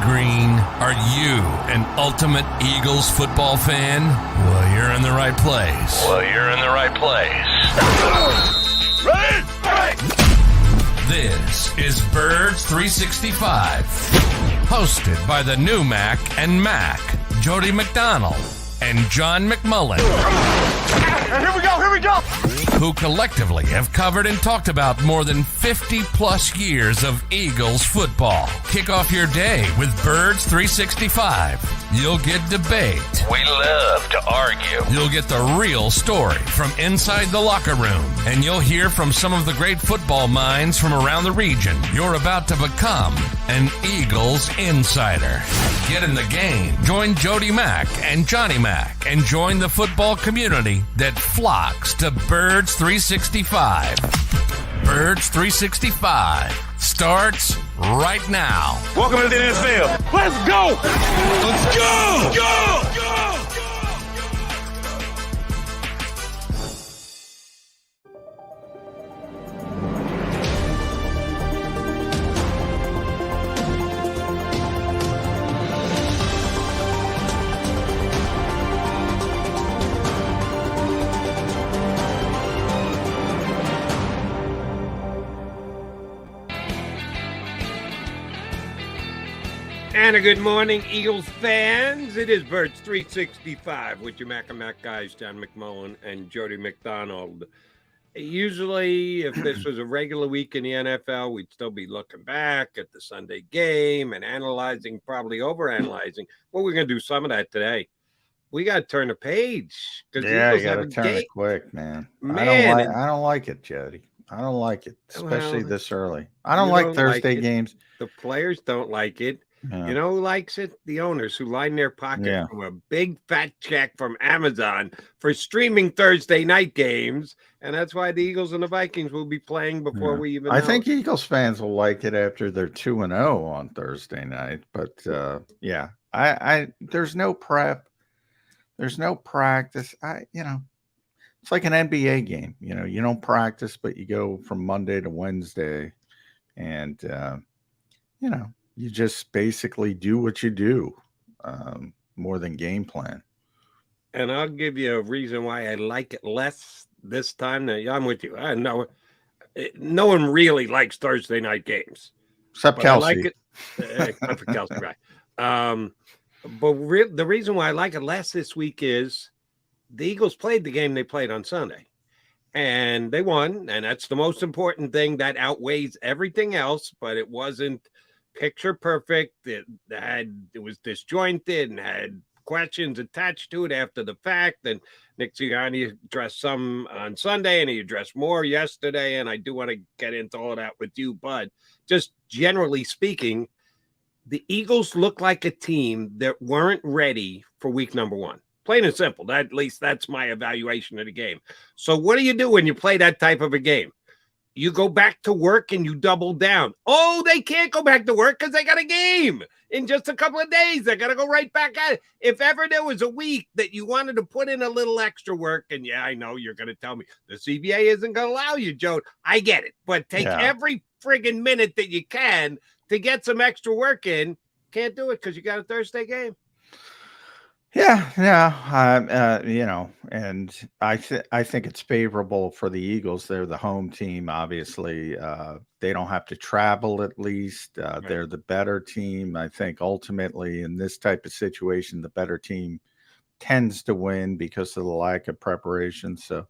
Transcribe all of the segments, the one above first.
green. Are you an ultimate Eagles football fan? Well, you're in the right place. Ready? Break! This is Birds 365, hosted by the new Mac and Mac, Jody McDonald and John McMullen. Here we go! Who collectively have covered and talked about more than 50 plus years of Eagles football. Kick off your day with Birds 365. You'll get debate. We love to argue. You'll get the real story from inside the locker room. And you'll hear from some of the great football minds from around the region. You're about to become an Eagles insider. Get in the game. Join Jody Mack and Johnny Mack and join the football community that flocks to Birds 365. Birds 365 starts right now. Welcome to the NFL. Let's go! Let's go! Go! And a good morning, Eagles fans. It is Birds 365 with your Mac and Mac guys, John McMullen and Jody McDonald. Usually, if this was a regular week in the NFL, we'd still be looking back at the Sunday game and analyzing, probably overanalyzing. Well, we're going to do some of that today. We got to turn the page. Yeah, you got to turn it quick, man. I don't like it, Jody. I don't like it, especially this early. I don't like Thursday games. The players don't like it. Yeah. You know who likes it? The owners who line their pocket from a big fat check from Amazon for streaming Thursday night games. And that's why the Eagles and the Vikings will be playing before we even know. I think Eagles fans will like it after they're 2-0 on Thursday night. But, I there's no prep. There's no practice. It's like an NBA game. You don't practice, but you go from Monday to Wednesday. And, you just basically do what you do, more than game plan. And I'll give you a reason why I like it less this time. I'm with you. I know no one really likes Thursday night games. Except Kelsey. I like it, except for Kelsey, right. But the reason why I like it less this week is the Eagles played the game they played on Sunday. And they won, and that's the most important thing. That outweighs everything else, but it wasn't picture perfect. It was disjointed and had questions attached to it after the fact. And Nick Sirianni addressed some on Sunday, and he addressed more yesterday. And I do want to get into all of that with you, but just generally speaking, the Eagles look like a team that weren't ready for week number one. Plain and simple. At least that's my evaluation of the game. So what do you do when you play that type of a game? You go back to work and you double down. Oh, they can't go back to work because they got a game in just a couple of days. They're going to go right back at it. If ever there was a week that you wanted to put in a little extra work, and I know you're going to tell me the CBA isn't going to allow you, Joe. I get it. But take every friggin' minute that you can to get some extra work in. Can't do it because you got a Thursday game. And I think it's favorable for the Eagles. They're the home team, obviously. They don't have to travel, at least. They're the better team. I think ultimately in this type of situation, the better team tends to win because of the lack of preparation. So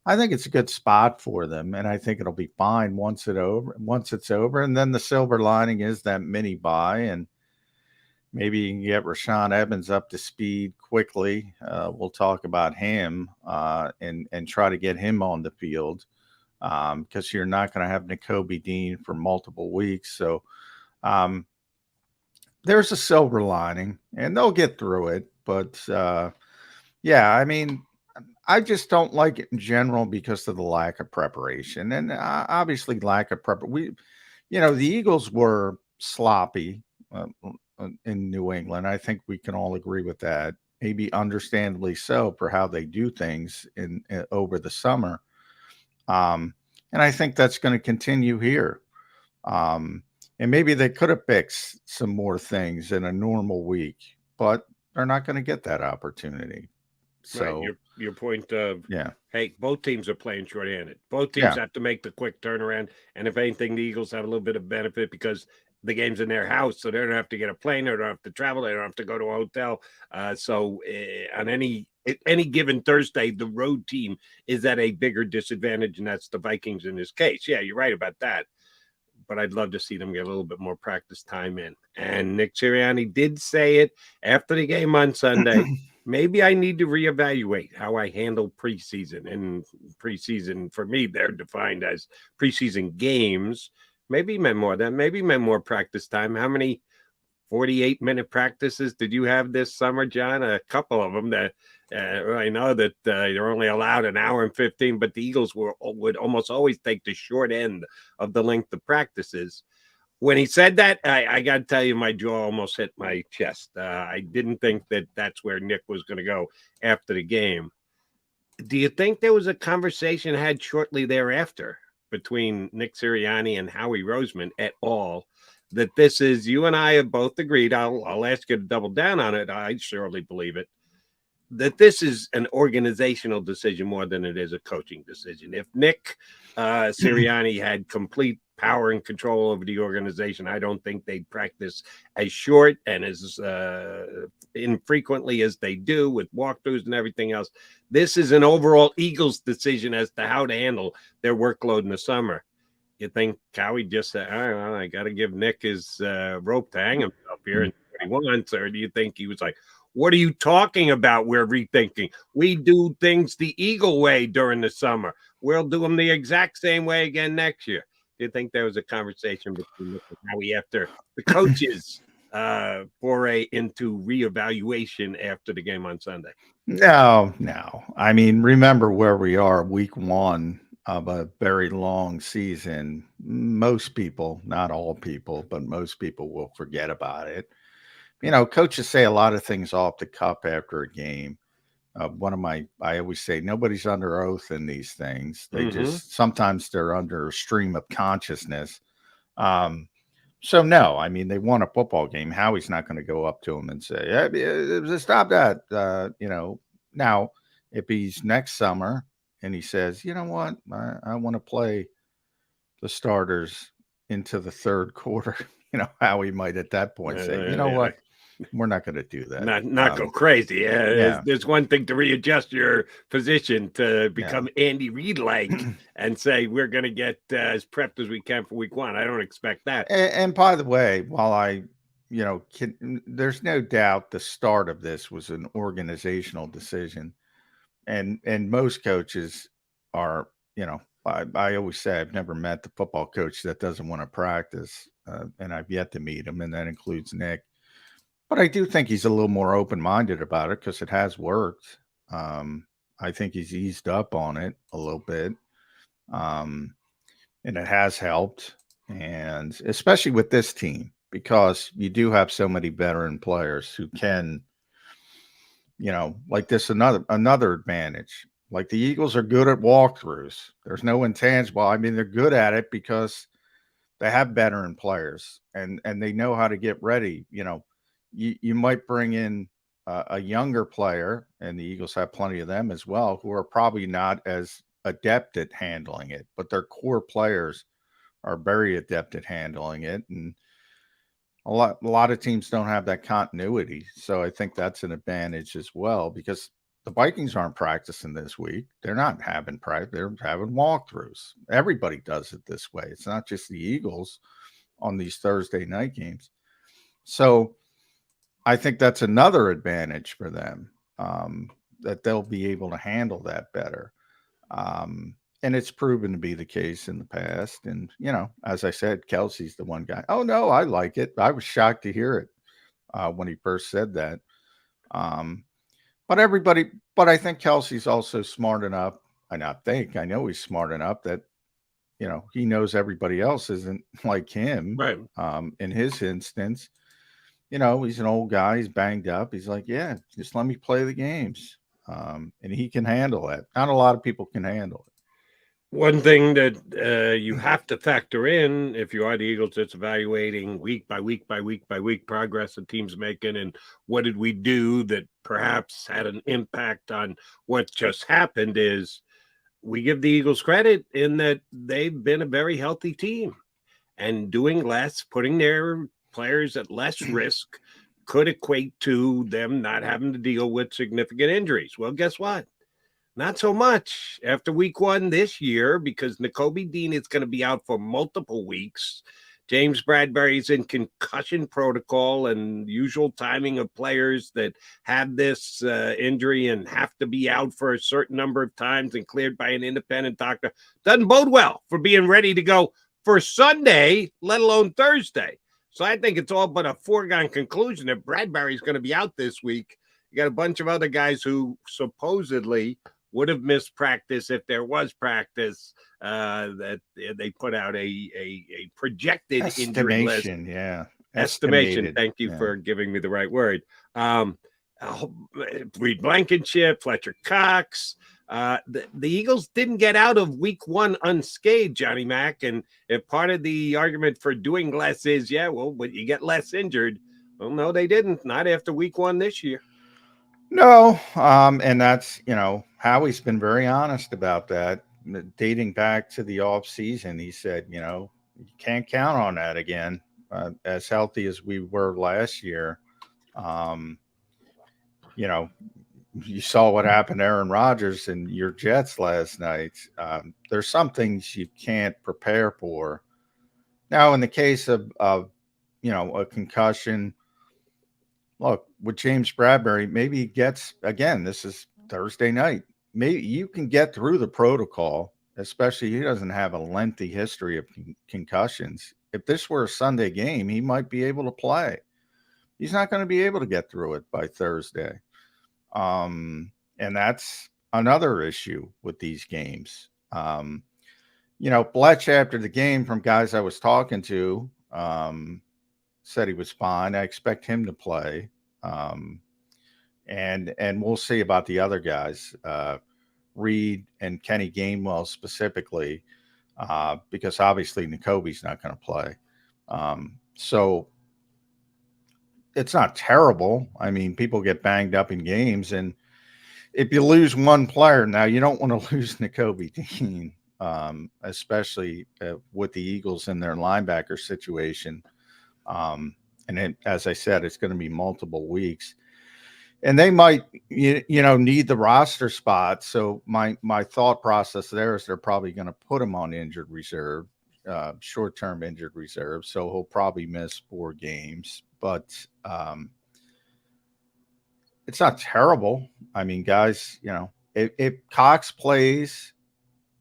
I think it's a good spot for them, and I think it'll be fine once it's over. And then the silver lining is that mini bye, and maybe you can get Rashaan Evans up to speed quickly. We'll talk about him and try to get him on the field because you're not going to have Nakobe Dean for multiple weeks. So there's a silver lining, and they'll get through it. But, I just don't like it in general because of the lack of preparation. And obviously lack of preparation. The Eagles were sloppy in New England. I think we can all agree with that. Maybe understandably so for how they do things in over the summer. And I think that's going to continue here. And maybe they could have fixed some more things in a normal week, but they're not going to get that opportunity. So right. Your point of, yeah, hey, both teams are playing shorthanded. Both teams yeah, have to make the quick turnaround. And if anything, the Eagles have a little bit of benefit because the game's in their house, so they don't have to get a plane, they don't have to travel, they don't have to go to a hotel. On any given Thursday, the road team is at a bigger disadvantage, and that's the Vikings in this case. Yeah, you're right about that. But I'd love to see them get a little bit more practice time in. And Nick Sirianni did say it after the game on Sunday. Maybe I need to reevaluate how I handle preseason. And preseason, for me, they're defined as preseason games. Maybe meant more than, maybe meant more practice time. How many 48-minute practices did you have this summer, John? A couple of them. That I know that you're only allowed an hour and 15, but the Eagles would almost always take the short end of the length of practices. When he said that, I got to tell you, my jaw almost hit my chest. I didn't think that that's where Nick was going to go after the game. Do you think there was a conversation had shortly thereafter between Nick Sirianni and Howie Roseman at all, that this is, you and I have both agreed, I'll ask you to double down on it, I surely believe it, that this is an organizational decision more than it is a coaching decision? If Nick Sirianni had complete power and control over the organization, I don't think they'd practice as short and as infrequently as they do with walkthroughs and everything else. This is an overall Eagles decision as to how to handle their workload in the summer. You think Howie just said, all right, I got to give Nick his rope to hang himself here and what he wants? Or do you think he was like, what are you talking about? We're rethinking. We do things the Eagle way during the summer. We'll do them the exact same way again next year. Do you think there was a conversation between Nick and Howie after the coaches foray into reevaluation after the game on Sunday? no. I mean, remember where we are, week one of a very long season. Most people, not all people, but most people will forget about it. You know, coaches say a lot of things off the cuff after a game. I always say, nobody's under oath in these things. They just, sometimes they're under a stream of consciousness. So no, I mean, they won a football game. Howie's not going to go up to him and say, hey, stop that. You know, now if he's next summer and he says, you know what, I want to play the starters into the third quarter, you know, Howie might at that point say, you know what, we're not going to do that. Not go crazy. Yeah. There's one thing to readjust your position to become Andy Reid-like and say we're going to get as prepped as we can for week one. I don't expect that. And by the way, while there's no doubt the start of this was an organizational decision, and most coaches are, you know, I always say I've never met the football coach that doesn't want to practice, and I've yet to meet him, and that includes Nick. But I do think he's a little more open-minded about it because it has worked. I think he's eased up on it a little bit, and it has helped. And especially with this team, because you do have so many veteran players who can, you know, like this another advantage. Like the Eagles are good at walkthroughs. There's no intangible. I mean, they're good at it because they have veteran players and they know how to get ready. You know, you might bring in a younger player, and the Eagles have plenty of them as well, who are probably not as adept at handling it, but their core players are very adept at handling it. And a lot of teams don't have that continuity. So I think that's an advantage as well, because the Vikings aren't practicing this week. They're not having practice. They're having walkthroughs. Everybody does it this way. It's not just the Eagles on these Thursday night games. So I think that's another advantage for them, that they'll be able to handle that better. And it's proven to be the case in the past. And, you know, as I said, Kelsey's the one guy. Oh, no, I like it. I was shocked to hear it when he first said that. But I think Kelsey's also smart enough. I know he's smart enough that, you know, he knows everybody else isn't like him. Right. In his instance, you know, he's an old guy. He's banged up. He's like, yeah, just let me play the games. And he can handle that. Not a lot of people can handle it. One thing that you have to factor in if you are the Eagles, it's evaluating week by week by week by week progress the team's making and what did we do that perhaps had an impact on what just happened is we give the Eagles credit in that they've been a very healthy team and doing less, putting their players at less risk could equate to them not having to deal with significant injuries. Well, guess what? Not so much after week 1 this year because Nakobe Dean is going to be out for multiple weeks. James Bradbury's in concussion protocol and usual timing of players that have this injury and have to be out for a certain number of times and cleared by an independent doctor. Doesn't bode well for being ready to go for Sunday, let alone Thursday. So I think it's all but a foregone conclusion that Bradbury's going to be out this week. You got a bunch of other guys who supposedly would have missed practice if there was practice. That they put out a projected injury list. Yeah. Estimation. Thank you for giving me the right word. Reed Blankenship, Fletcher Cox. The Eagles didn't get out of week 1 unscathed, Johnny Mac. And if part of the argument for doing less is, but you get less injured. Well, no, they didn't. Not after week 1 this year. No, and that's, Howie's been very honest about that. Dating back to the off season, he said, you can't count on that again. As healthy as we were last year, you saw what happened to Aaron Rodgers and your Jets last night. There's some things you can't prepare for. Now, in the case of a concussion, look, with James Bradbury, maybe he gets, again, this is Thursday night. Maybe you can get through the protocol, especially he doesn't have a lengthy history of concussions. If this were a Sunday game, he might be able to play. He's not going to be able to get through it by Thursday. And that's another issue with these games. Bletch after the game from guys I was talking to said he was fine. I expect him to play. And we'll see about the other guys, Reed and Kenny Gainwell specifically, because obviously Nakobe's not going to play. So it's not terrible. I mean, people get banged up in games, and if you lose one player, now you don't want to lose Nakobe Dean, especially with the Eagles in their linebacker situation. And as I said, it's going to be multiple weeks. And they might, need the roster spot. So my thought process there is they're probably going to put him on injured reserve, short-term injured reserve. So he'll probably miss 4 games. But it's not terrible. I mean, guys, if Cox plays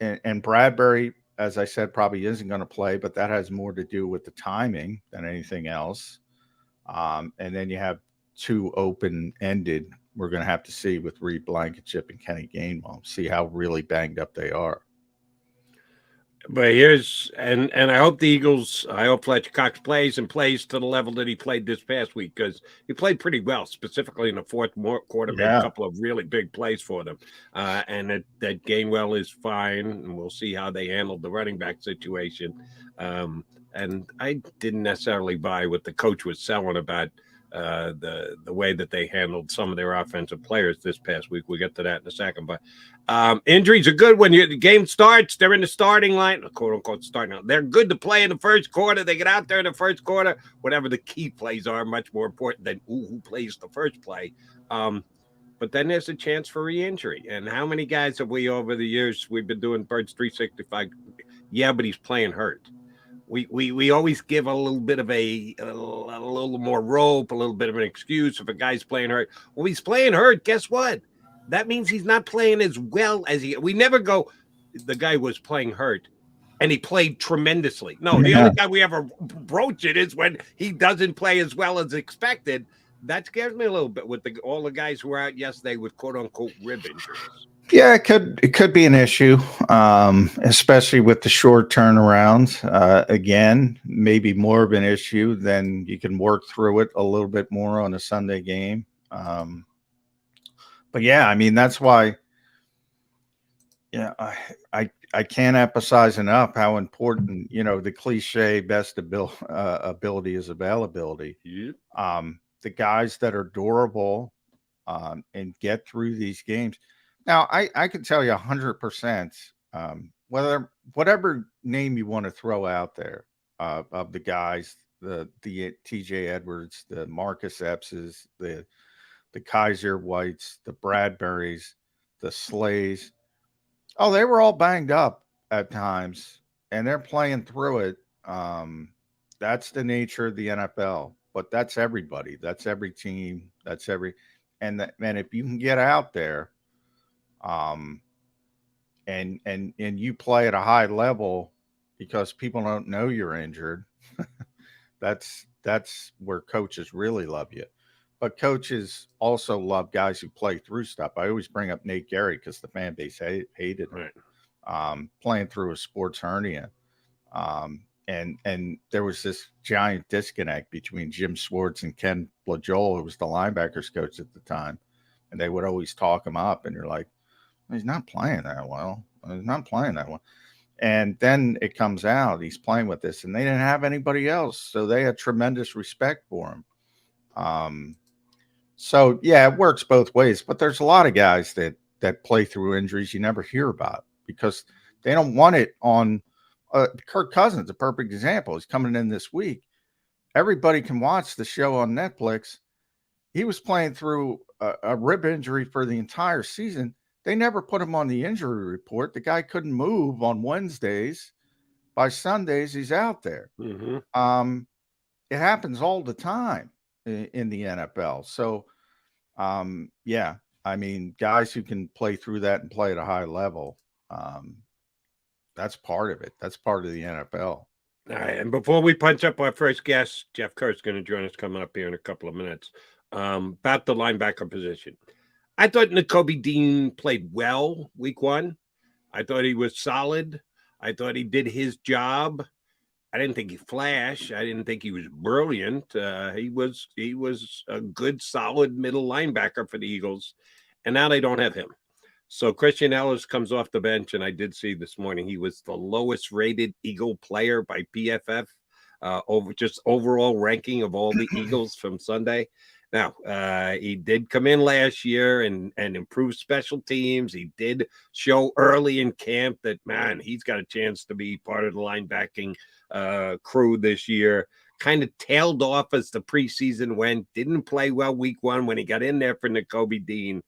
and Bradbury, as I said, probably isn't going to play, but that has more to do with the timing than anything else. And then you have 2 open-ended. We're going to have to see with Reed Blankenship and Kenny Gainwell, see how really banged up they are. But I hope the Eagles, I hope Fletcher Cox plays to the level that he played this past week, because he played pretty well, specifically in the fourth quarter, made a couple of really big plays for them. And that Gainwell is fine, and we'll see how they handled the running back situation. And I didn't necessarily buy what the coach was selling about the way that they handled some of their offensive players this past week. We'll get to that in a second. But injuries are good when the game starts. They're in the starting line, quote unquote starting line. They're good to play in the first quarter. They get out there in the first quarter. Whatever the key plays are, much more important than who plays the first play. But then there's a chance for re-injury. And how many guys have we over the years, we've been doing Birds 365? Yeah, but he's playing hurt. We always give a little bit of a little more rope, a little bit of an excuse if a guy's playing hurt. Well, he's playing hurt. Guess what? That means he's not playing as well as we never go, the guy was playing hurt and he played tremendously. No, the only time we ever broach it is when he doesn't play as well as expected. That scares me a little bit with all the guys who were out yesterday with quote unquote rib injuries. Yeah, it could be an issue, especially with the short turnaround. Again, maybe more of an issue than you can work through it a little bit more on a Sunday game. But yeah, I mean, that's why Yeah, I can't emphasize enough how important, the cliche best ability is availability. Yeah. The guys that are durable and get through these games. Now, I can tell you 100%, whatever name you want to throw out there of the guys, the TJ Edwards, the Marcus Eppses, the Kaiser Whites, the Bradburys, the Slays. Oh, they were all banged up at times, and they're playing through it. That's the nature of the NFL, but that's everybody. That's every team. That's every, and if you can get out there, um, and you play at a high level because people don't know you're injured, that's where coaches really love you. But coaches also love guys who play through stuff. I always bring up Nate Gehry because the fan base hated him. Right. Playing through a sports hernia. And there was this giant disconnect between Jim Swartz and Ken Blajol, who was the linebackers coach at the time. And they would always talk him up, and you're like, he's not playing that well. He's not playing that well. And then it comes out he's playing with this, and they didn't have anybody else. So they had tremendous respect for him. So yeah, it works both ways, but there's a lot of guys that play through injuries you never hear about because they don't want it on. Kirk Cousins, a perfect example. He's coming in this week. Everybody can watch the show on Netflix. He was playing through a rib injury for the entire season. They never put him on the injury report. The guy couldn't move on Wednesdays. By Sundays, he's out there. Mm-hmm. It happens all the time in the NFL. So, yeah, I mean, guys who can play through that and play at a high level, that's part of it. That's part of the NFL. All right, and before we punch up our first guest, Jeff Kerr is going to join us coming up here in a couple of minutes. About the linebacker position. I thought Nakobe Dean played well week one. I thought he was solid. I thought he did his job. I didn't think he flashed. I didn't think he was brilliant. He was a good, solid middle linebacker for the Eagles, and now they don't have him. So Christian Ellis comes off the bench, and I did see this morning he was the lowest rated Eagle player by PFF over just overall ranking of all the Eagles from Sunday. Now, he did come in last year and improve special teams. He did show early in camp that, man, he's got a chance to be part of the linebacking crew this year. Kind of tailed off as the preseason went. Didn't play well week one when he got in there for Nakobe Dean.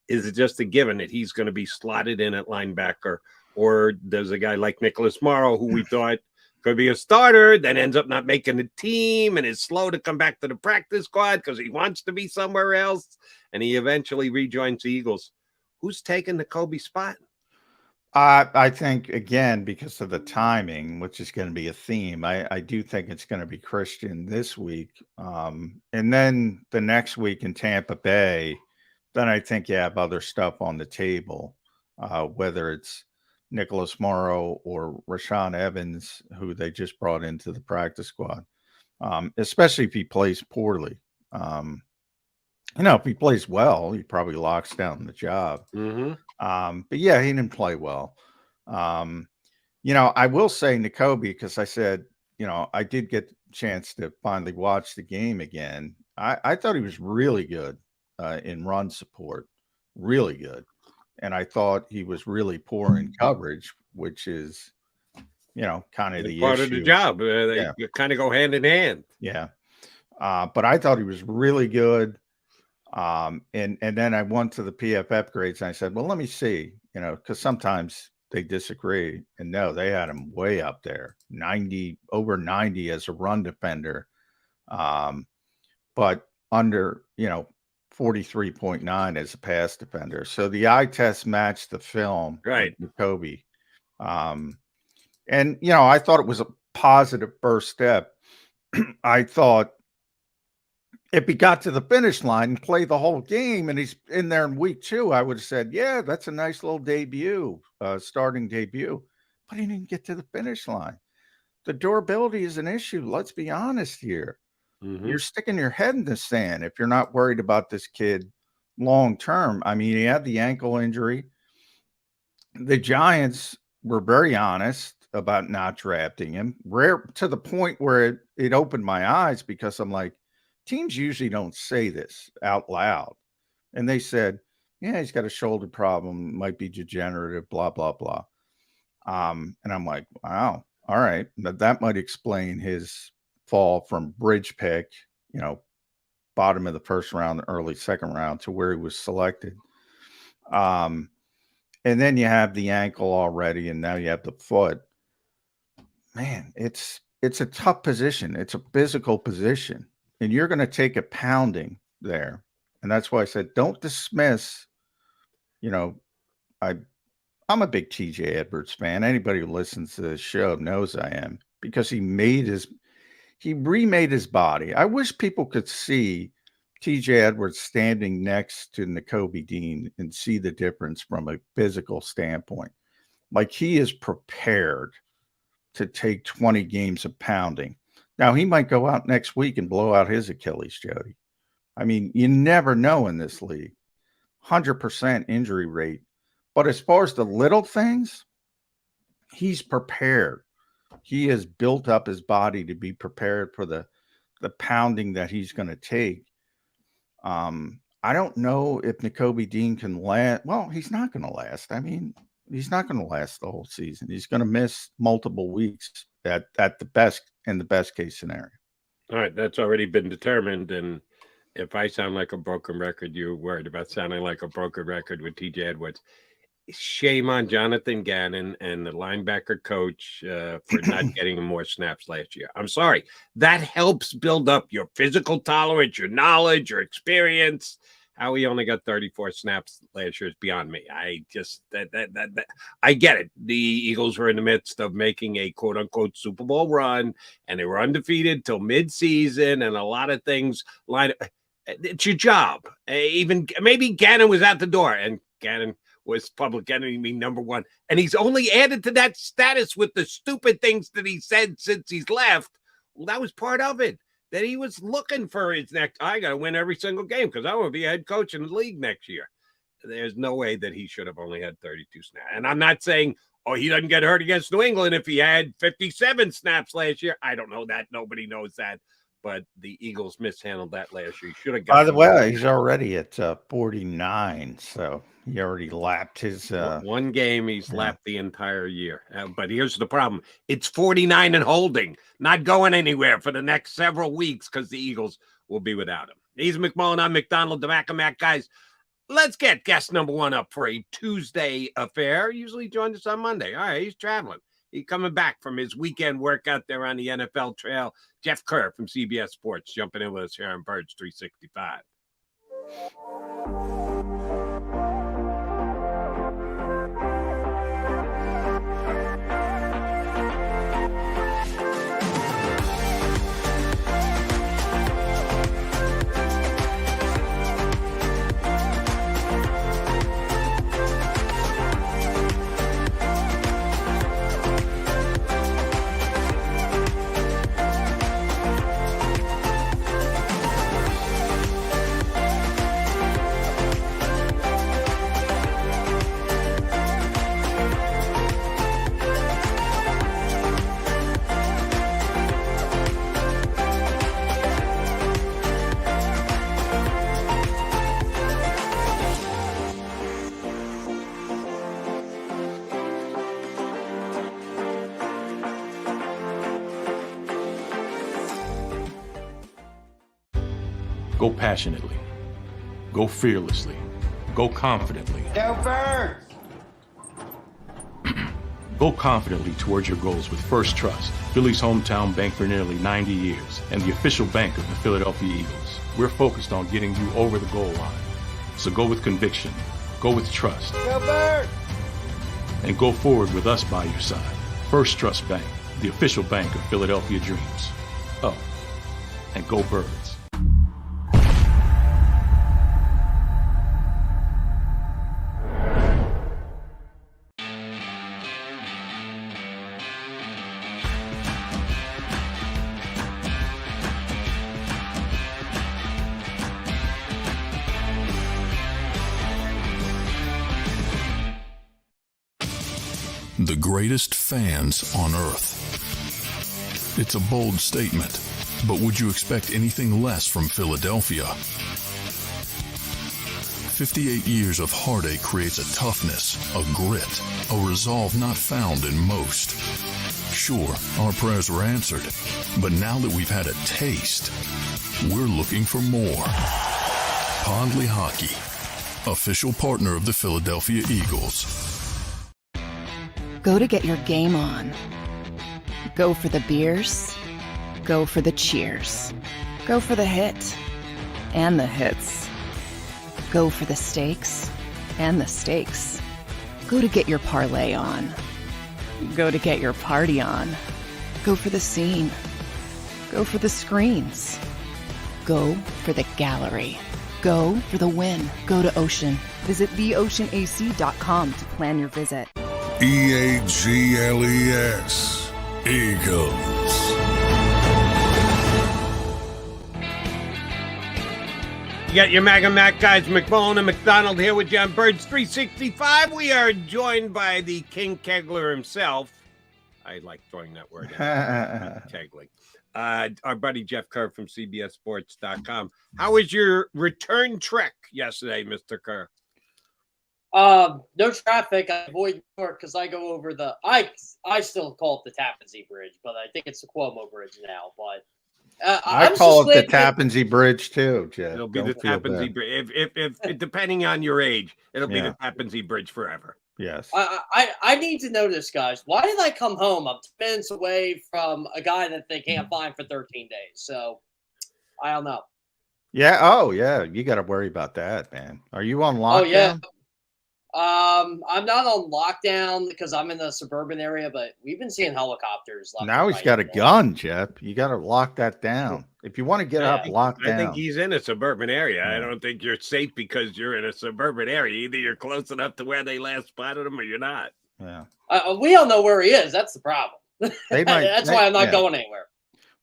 Is it just a given that he's going to be slotted in at linebacker? Or there's a guy like Nicholas Morrow who we thought could be a starter, then ends up not making the team and is slow to come back to the practice squad because he wants to be somewhere else, and he eventually rejoins the Eagles. Who's taking Nakobe's spot? I think, again, because of the timing, which is going to be a theme, I do think it's going to be Christian this week. And then the next week in Tampa Bay, then I think you have other stuff on the table, whether it's Nicholas Morrow or Rashaan Evans, who they just brought into the practice squad, especially if he plays poorly. If he plays well, he probably locks down the job. Mm-hmm. But yeah, he didn't play well. I will say Nakobe, because I said, I did get a chance to finally watch the game again. I thought he was really good in run support, really good. And I thought he was really poor in coverage, which is, kind of the part issue. of the job. They kind of go hand in hand. Yeah. But I thought he was really good. And then I went to the PFF grades and I said, well, let me see, because sometimes they disagree. And no, they had him way up there, over 90 as a run defender. But under, 43.9 as a pass defender. So the eye test matched the film. Right. With Kobe. And, I thought it was a positive first step. I thought if he got to the finish line and played the whole game and he's in there in week 2, I would have said, yeah, that's a nice little debut, starting debut. But he didn't get to the finish line. The durability is an issue. Let's be honest here. Mm-hmm. You're sticking your head in the sand if you're not worried about this kid long term. I mean, he had the ankle injury. the Giants were very honest about not drafting him, rare to the point where it opened my eyes, because I'm like, teams usually don't say this out loud. And they said, yeah, he's got a shoulder problem, might be degenerative, blah, blah, blah. And I'm like, wow, all right. That might explain his fall from bridge pick, bottom of the first round, early second round, to where he was selected. And then you have the ankle already, and now you have the foot. Man, it's a tough position. It's a physical position, and you're going to take a pounding there. And that's why I said, don't dismiss, I'm a big TJ Edwards fan. Anybody who listens to this show knows I am, because he remade his body. I wish people could see TJ Edwards standing next to Nakobe Dean and see the difference from a physical standpoint. Like, he is prepared to take 20 games of pounding. Now, he might go out next week and blow out his Achilles, Jody. I mean, you never know in this league. 100% injury rate. But as far as the little things, he's prepared. He has built up his body to be prepared for the pounding that he's going to take. I don't know if Nakobe Dean can last. Well, he's not going to last. I mean, he's not going to last the whole season. He's going to miss multiple weeks at the best, in the best case scenario. All right, that's already been determined. And if I sound like a broken record, you're worried about sounding like a broken record with TJ Edwards. Shame on Jonathan Gannon and the linebacker coach for not getting more snaps last year. I'm sorry. That helps build up your physical tolerance, your knowledge, your experience. How he only got 34 snaps last year is beyond me. I just I get it. The Eagles were in the midst of making a quote unquote Super Bowl run, and they were undefeated till midseason, and a lot of things line up. It's your job. Even maybe Gannon was out the door, and Gannon was public enemy number one. And he's only added to that status with the stupid things that he said since he's left. Well, that was part of it. That he was looking for his next, I got to win every single game because I want to be a head coach in the league next year. There's no way that he should have only had 32 snaps. And I'm not saying, he doesn't get hurt against New England if he had 57 snaps last year. I don't know that. Nobody knows that. But the Eagles mishandled that last year. He should have got. By the way, he's already at 49, so he already lapped his. One game, he's lapped the entire year. But here's the problem: it's 49 and holding, not going anywhere for the next several weeks because the Eagles will be without him. He's McMullen. I'm McDonald, Mac. Guys, let's get guest number one up for a Tuesday affair. Usually joined us on Monday. All right, he's traveling. He's coming back from his weekend workout there on the NFL trail. Jeff Kerr from CBS Sports jumping in with us here on Birds 365. Go passionately. Go fearlessly. Go confidently. Go Birds! Go confidently towards your goals with First Trust, Philly's hometown bank for nearly 90 years, and the official bank of the Philadelphia Eagles. We're focused on getting you over the goal line. So go with conviction. Go with trust. Go Birds! And go forward with us by your side. First Trust Bank, the official bank of Philadelphia dreams. Oh, and go Birds. the greatest fans on earth. It's a bold statement, but would you expect anything less from Philadelphia? 58 years of heartache creates a toughness, a grit, a resolve not found in most. Sure, our prayers were answered, but now that we've had a taste, we're looking for more. Pondley Hockey, official partner of the Philadelphia Eagles. Go to get your game on. Go for the beers. Go for the cheers. Go for the hit and the hits. Go for the stakes and the stakes. Go to get your parlay on. Go to get your party on. Go for the scene. Go for the screens. Go for the gallery. Go for the win. Go to Ocean. Visit theoceanac.com to plan your visit. EAGLES. Eagles. You got your MAGA Mac guys, McMullen and McDonald here with you on Birds 365. We are joined by the King Kegler himself. I like throwing that word out. Kegling. Our buddy Jeff Kerr from CBSSports.com. How was your return trek yesterday, Mr. Kerr? No traffic. I avoid New York because I go over I still call it the Tappan Zee Bridge, but I think it's the Cuomo Bridge now. But I call it the Tappan Zee Bridge too, Jeff. It'll be the Tappan Zee Bridge. If depending on your age, it'll be the Tappan Zee Bridge forever. Yes. I need to know this, guys. Why did I come home? I'm 10 minutes away from a guy that they can't find for 13 days. So I don't know. Yeah. Oh, yeah. You got to worry about that, man. Are you on lockdown? Oh, yeah. I'm not on lockdown because I'm in a suburban area, but we've been seeing helicopters. Now he's got a gun, Jeff. You got to lock that down. If you want to get up, lock down. I think he's in a suburban area. I don't think you're safe because you're in a suburban area. Either you're close enough to where they last spotted him or you're not. Yeah. We don't know where he is. That's the problem. That's why I'm not going anywhere.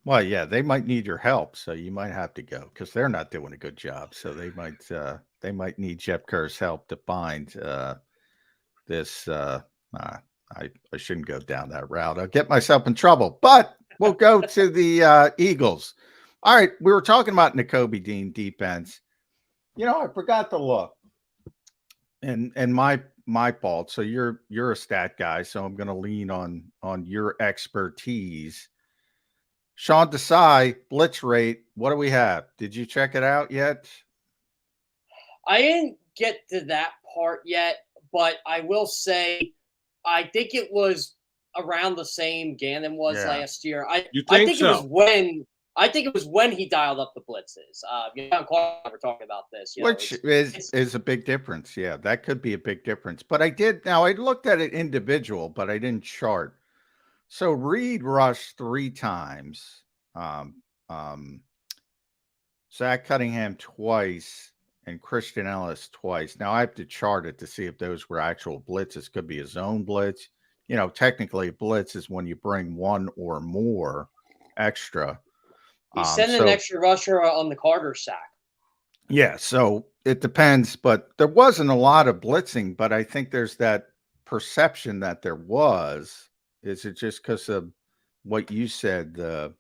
Well, yeah, they might need your help, so you might have to go because they're not doing a good job. So they might need Jeff Kerr's help to find this. I shouldn't go down that route. I'll get myself in trouble. But we'll go to the Eagles. All right, we were talking about Nakobe Dean defense. I forgot to look, and my fault. So you're a stat guy, so I'm going to lean on your expertise. Sean Desai, blitz rate, what do we have? Did you check it out yet? I didn't get to that part yet, but I will say I think it was around the same Gannon was last year. I think so? I think it was when he dialed up the blitzes. We're talking about this. Which is a big difference. Yeah, that could be a big difference. But I looked at it individual, but I didn't chart. So Reed rushed 3 times, Zach Cunningham twice, and Christian Ellis twice. Now I have to chart it to see if those were actual blitzes. Could be a zone blitz. Technically a blitz is when you bring one or more extra. He sent an extra rusher on the Carter sack. Yeah, so it depends, but there wasn't a lot of blitzing, but I think there's that perception that there was. Is it just because of what you said, the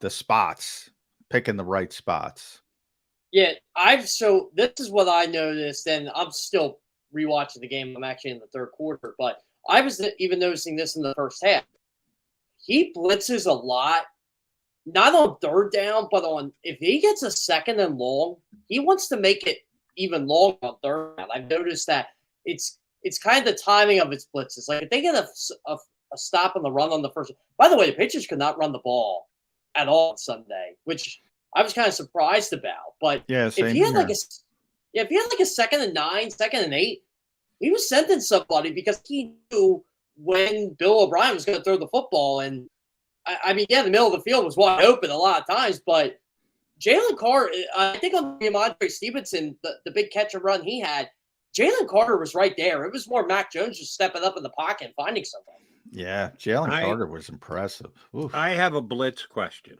spots, picking the right spots? Yeah, so this is what I noticed, and I'm still rewatching the game. I'm actually in the third quarter, but I was even noticing this in the first half. He blitzes a lot, not on third down, but if he gets a second and long, he wants to make it even longer on third down. I've noticed that it's kind of the timing of its blitzes. Like if they get a stop on the run on the first. By the way, the Patriots could not run the ball at all on Sunday, which I was kind of surprised about. But if he had like a 2nd and 9, 2nd and 8, he was sending somebody because he knew when Bill O'Brien was going to throw the football. And the middle of the field was wide open a lot of times. But Jalen Carter, I think on DeAndre Stevenson, the big catch and run he had, Jalen Carter was right there. It was more Mac Jones just stepping up in the pocket and finding somebody. Yeah, Jalen Carter was impressive. Oof. I have a blitz question.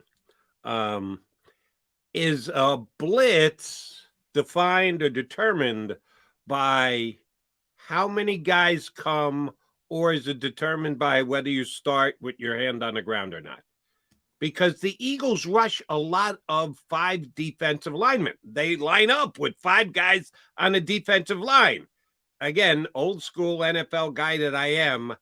Is a blitz defined or determined by how many guys come or is it determined by whether you start with your hand on the ground or not? Because the Eagles rush a lot of 5 defensive linemen. They line up with 5 guys on a defensive line. Again, old school NFL guy that I am,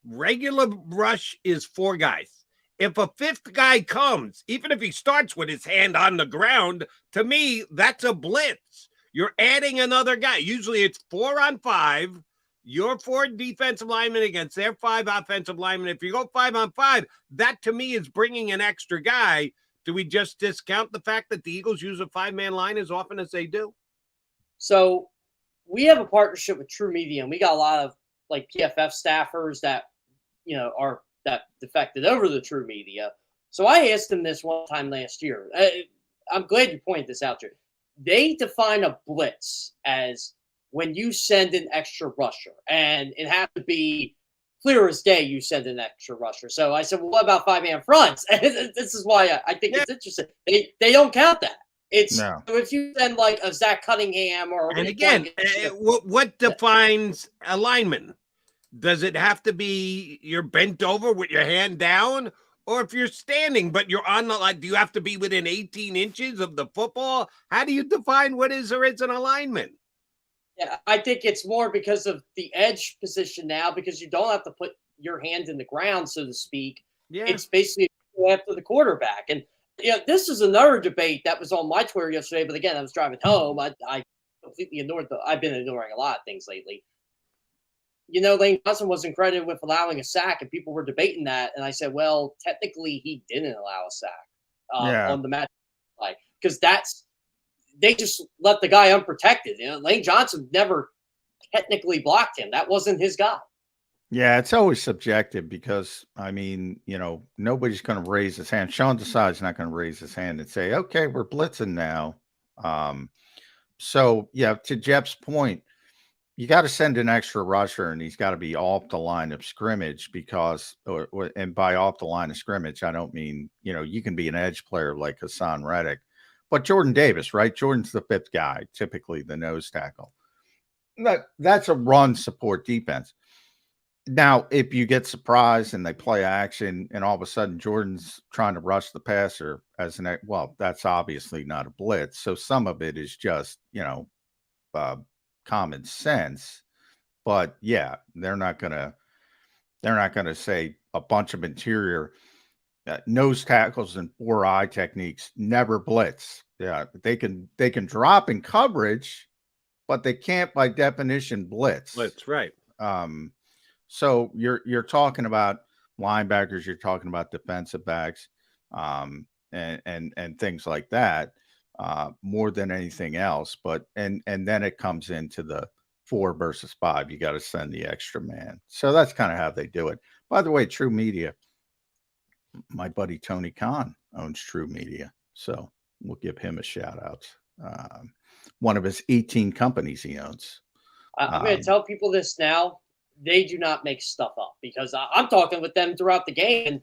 regular rush is 4 guys. If a 5th guy comes, even if he starts with his hand on the ground, to me, that's a blitz. You're adding another guy. Usually it's 4 on 5. Your 4 defensive linemen against their 5 offensive linemen. If you go 5 on 5, that to me is bringing an extra guy. Do we just discount the fact that the Eagles use a 5-man line as often as they do? So we have a partnership with True Media, and we got a lot of like PFF staffers that, are that defected over the True Media. So I asked them this one time last year. I'm glad you pointed this out, Drew. They define a blitz as when you send an extra rusher, and it has to be clear as day you send an extra rusher. So I said, well, what about 5-man fronts? And this is why I think it's interesting. They don't count that. It's No. so if you send like a Zach Cunningham or and again, what defines a lineman? Does it have to be you're bent over with your hand down? Or if you're standing, but you're on the line, do you have to be within 18 inches of the football? How do you define what is or isn't a lineman? Yeah, I think it's more because of the edge position now, because you don't have to put your hand in the ground, so to speak. Yeah. It's basically after the quarterback. And this is another debate that was on my Twitter yesterday, but again, I was driving home. I completely ignored I've been ignoring a lot of things lately. Lane Johnson wasn't credited with allowing a sack, and people were debating that. And I said, well, technically he didn't allow a sack on the match play, because they just let the guy unprotected. Lane Johnson never technically blocked him. That wasn't his guy. Yeah, it's always subjective because, nobody's going to raise his hand. Sean Desai's not going to raise his hand and say, okay, we're blitzing now. So, yeah, to Jeff's point, you got to send an extra rusher, and he's got to be off the line of scrimmage because, and by off the line of scrimmage, I don't mean, you can be an edge player like Hassan Reddick. But Jordan Davis, right? Jordan's the 5th guy, typically the nose tackle. That's a run support defense. Now, if you get surprised and they play action and all of a sudden Jordan's trying to rush the passer that's obviously not a blitz. So some of it is just, common sense. But yeah, they're not gonna say a bunch of interior nose tackles and 4-eye techniques never blitz. Yeah, they can drop in coverage, but they can't by definition blitz. Blitz, right? So you're talking about linebackers, you're talking about defensive backs, and things like that, more than anything else. But and then it comes into the 4 versus 5. You got to send the extra man. So that's kind of how they do it. By the way, True Media. My buddy Tony Khan owns True Media, so we'll give him a shout out. One of his 18 companies he owns. I'm going to tell people this now. They do not make stuff up, because I'm talking with them throughout the game,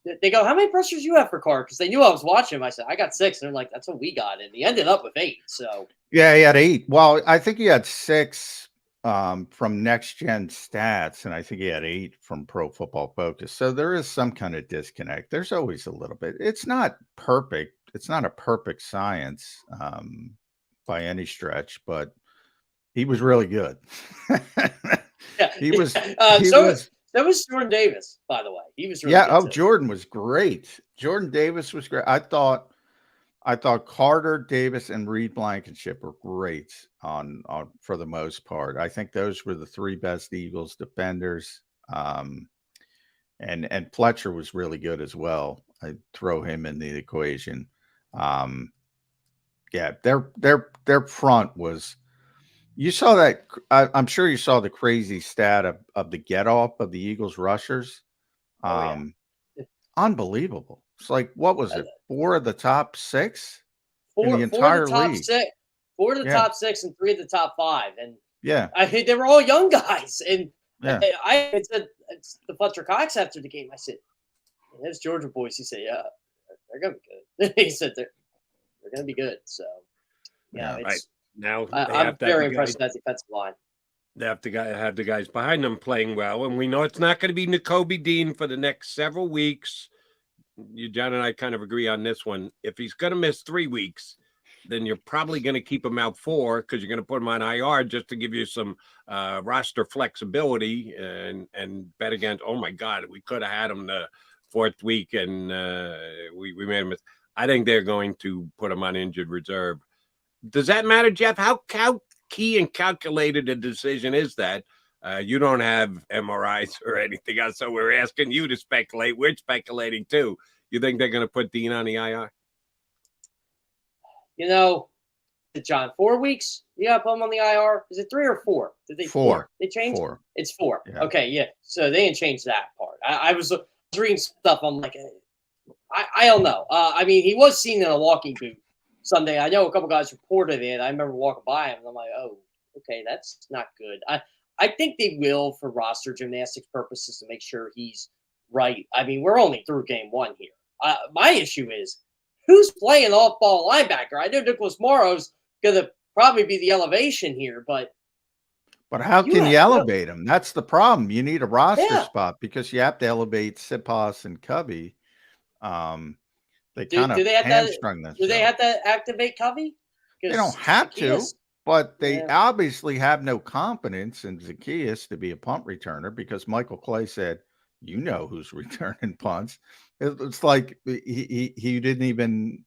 and they go, how many pressures you have for Carr? Because they knew I was watching him. I said, I got 6. And they're like, that's what we got. And he ended up with 8. So yeah, he had 8. Well, I think he had 6 from Next Gen Stats, and I think he had 8 from Pro Football Focus. So there is some kind of disconnect. There's always a little bit. It's not perfect. It's not a perfect science by any stretch, but he was really good. Yeah, he was. That was Jordan Davis, by the way. He was really good too. Jordan was great. Jordan Davis was great. I thought Carter, Davis, and Reed Blankenship were great on for the most part. I think those were the 3 best Eagles defenders. And Fletcher was really good as well. I'd throw him in the equation. Their front was. You saw that. I'm sure you saw the crazy stat of the get off of the Eagles rushers. Unbelievable. It's like, what was it? 4 of the top 6 in the entire league. 4 of the top 6 and 3 of the top 5. And yeah, they were all young guys. And I said, it's the Fletcher Cox after the game. I said, "There's Georgia boys." He said, "Yeah, they're gonna be good." He said, "They're gonna be good." So Right. Now I'm very impressed with that defensive line. They have to have the guys behind them playing well, and we know it's not going to be Nakobe Dean for the next several weeks. John and I kind of agree on this one. If he's going to miss 3 weeks, then you're probably going to keep him out 4 because you're going to put him on IR just to give you some roster flexibility and bet against. Oh my God, we could have had him the 4th week and we made him. I think they're going to put him on injured reserve. Does that matter, Jeff? How key and calculated a decision is that? You don't have MRIs or anything else, so we're asking you to speculate. We're speculating too. You think they're going to put Dean on the IR? You know, John, 4 weeks? You got to put him on the IR? Is it 3 or 4? Did they 4? They changed? 4. It's 4. Yeah. Okay, yeah. So they didn't change that part. I was reading stuff. I'm like, I don't know. I mean, he was seen in a walking boot Sunday. I know a couple guys reported it. I remember walking by him, and I'm like, oh, okay, that's not good. I think they will for roster gymnastics purposes to make sure he's right. I mean, we're only through game 1 here. My issue is, who's playing off-ball linebacker? I know Nicholas Morrow's going to probably be the elevation here, but how can you elevate him? That's the problem. You need a roster spot because you have to elevate Siposs and Covey. They kind of hamstrung this. Do they have to activate Covey? They don't have to, but they obviously have no confidence in Zacchaeus to be a punt returner because Michael Clay said, you know who's returning punts. It's like he didn't even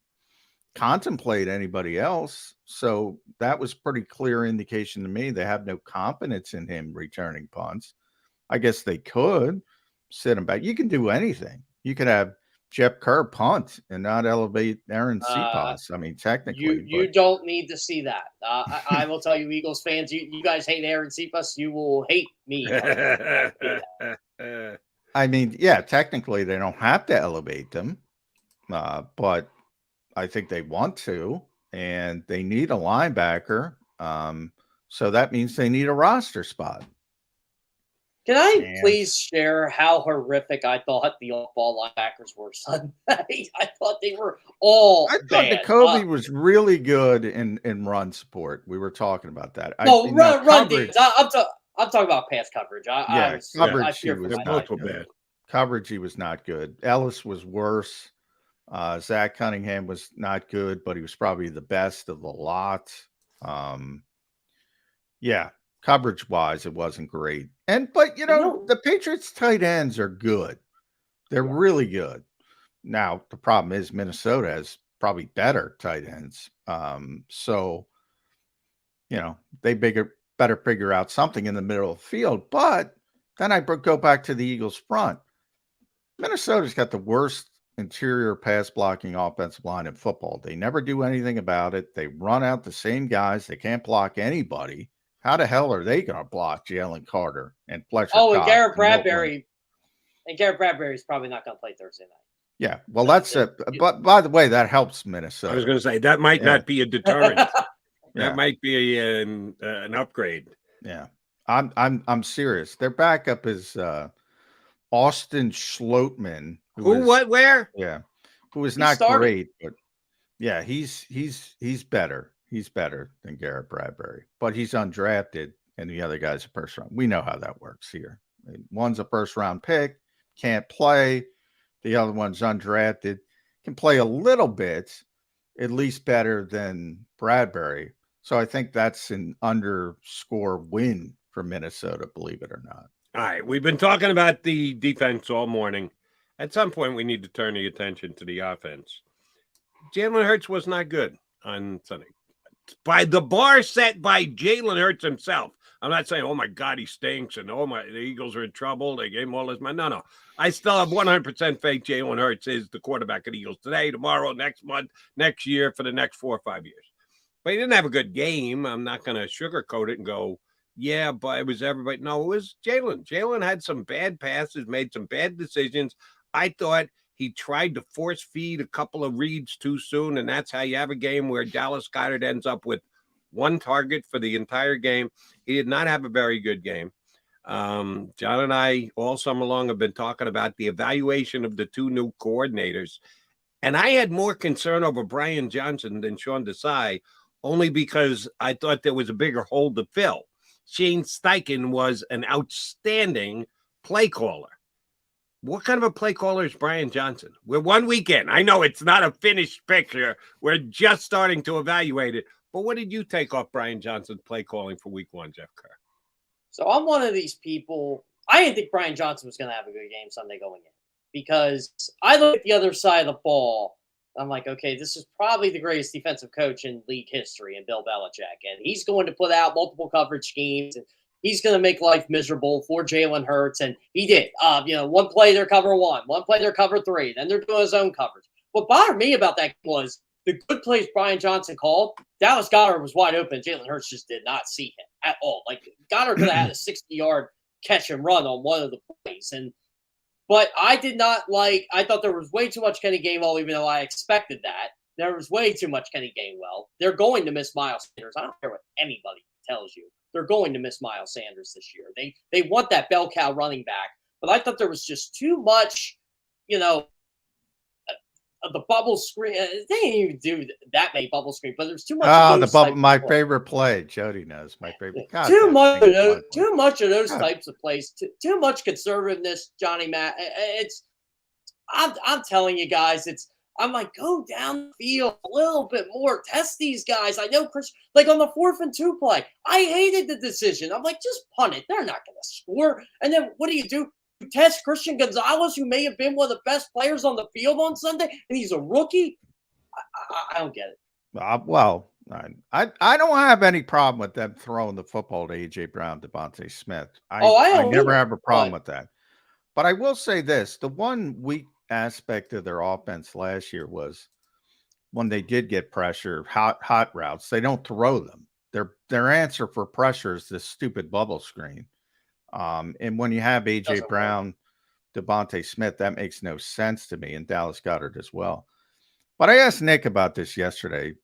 contemplate anybody else. So that was pretty clear indication to me. They have no confidence in him returning punts. I guess they could sit him back. You can do anything. You could have Jeff Kerr punt and not elevate Aaron Siposs. I mean, technically. You don't need to see that. I will tell you, Eagles fans, you guys hate Aaron Siposs. You will hate me. I mean, yeah, technically they don't have to elevate them, but I think they want to, and they need a linebacker. So that means they need a roster spot. Can I please share how horrific I thought the off-ball linebackers were Sunday? I thought they were all bad. Nakobe was really good in run support. We were talking about that. Run defense. I'm talking about pass coverage. Coverage, he was not good. Ellis was worse. Zach Cunningham was not good, but he was probably the best of the lot. Coverage wise, it wasn't great. But the Patriots tight ends are good. They're really good. Now, the problem is Minnesota has probably better tight ends. So, they better figure out something in the middle of the field. But then I go back to the Eagles front. Minnesota's got the worst interior pass blocking offensive line in football. They never do anything about it. They run out the same guys. They can't block anybody. How the hell are they going to block Jalen Carter and Fletcher? And Garrett Bradbury. And Garrett Bradbury is probably not going to play Thursday night. Yeah, well, that's it. But by the way, that helps Minnesota. I was going to say that might not be a deterrent. That might be an upgrade. Yeah, I'm serious. Their backup is Austin Schlottman. Where? Yeah, who is not great, but yeah, he's better. He's better than Garrett Bradbury, but he's undrafted, and the other guy's a first round. We know how that works here. One's a first round pick, can't play. The other one's undrafted, can play a little bit, at least better than Bradbury. So I think that's an underscore win for Minnesota, believe it or not. All right, we've been talking about the defense all morning. At some point, we need to turn the attention to the offense. Jalen Hurts was not good on Sunday. By the bar set by Jalen Hurts himself. I'm not saying, oh, my God, he stinks, and the Eagles are in trouble. They gave him all his money. No. I still have 100% faith Jalen Hurts is the quarterback of the Eagles today, tomorrow, next month, next year, for the next 4 or 5 years. But he didn't have a good game. I'm not going to sugarcoat it and go, yeah, but it was everybody. No, it was Jalen. Jalen had some bad passes, made some bad decisions. I thought he tried to force feed a couple of reads too soon, and that's how you have a game where Dallas Goedert ends up with one target for the entire game. He did not have a very good game. John and I all summer long have been talking about the evaluation of the 2 new coordinators, and I had more concern over Brian Johnson than Sean Desai, only because I thought there was a bigger hole to fill. Shane Steichen was an outstanding play caller. What kind of a play caller is Brian Johnson? We're 1 week in. I know it's not a finished picture. We're just starting to evaluate it. But what did you take off Brian Johnson's play calling for week 1, Jeff Kerr? So I'm one of these people. I didn't think Brian Johnson was going to have a good game Sunday going in because I look at the other side of the ball. I'm like, okay, this is probably the greatest defensive coach in league history in Bill Belichick. And he's going to put out multiple coverage schemes and he's going to make life miserable for Jalen Hurts. And he did. One play they're cover one play they're cover 3. Then they're doing his own coverage. What bothered me about that was the good plays Brian Johnson called. Dallas Goedert was wide open. Jalen Hurts just did not see him at all. Like Goedert could have had a 60-yard catch and run on one of the plays. But I did not like – I thought there was way too much Kenny Gainwell, even though I expected that. There was way too much Kenny Gainwell. They're going to miss Miles Sanders. I don't care what anybody tells you. They're going to miss Miles Sanders this year. They want that bell cow running back. But I thought there was just too much, the bubble screen. They didn't even do that many bubble screens, but there's too much. The bubble, my favorite play. Jody knows my favorite. God, too much of those types of plays. Too much conservativeness, Johnny Matt. I'm telling you guys, I'm like, go down the field a little bit more. Test these guys. I know Chris, like on the 4th and 2 play, I hated the decision. I'm like, just punt it. They're not going to score. And then what do? You test Christian Gonzalez, who may have been one of the best players on the field on Sunday, and he's a rookie? I don't get it. I don't have any problem with them throwing the football to A.J. Brown, Devontae Smith. I never have a problem with that. But I will say this. The one weak aspect of their offense last year was when they did get pressure, hot routes, they don't throw them. Their answer for pressure is this stupid bubble screen. And when you have A.J. Brown, Devontae Smith, that makes no sense to me, and Dallas Goedert as well. But I asked Nick about this yesterday.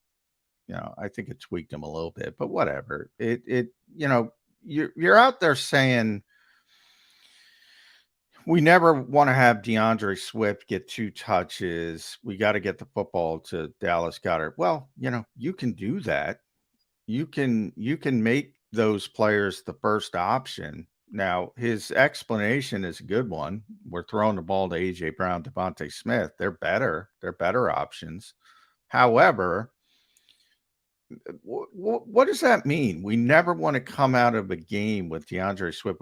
I think it tweaked him a little bit, but whatever. You're out there saying we never want to have DeAndre Swift get 2 touches. We got to get the football to Dallas Goedert. Well, you can do that. You can make those players the first option. Now, his explanation is a good one. We're throwing the ball to A.J. Brown, Devontae Smith. They're better. They're better options. However, what does that mean? We never want to come out of a game with DeAndre Swift.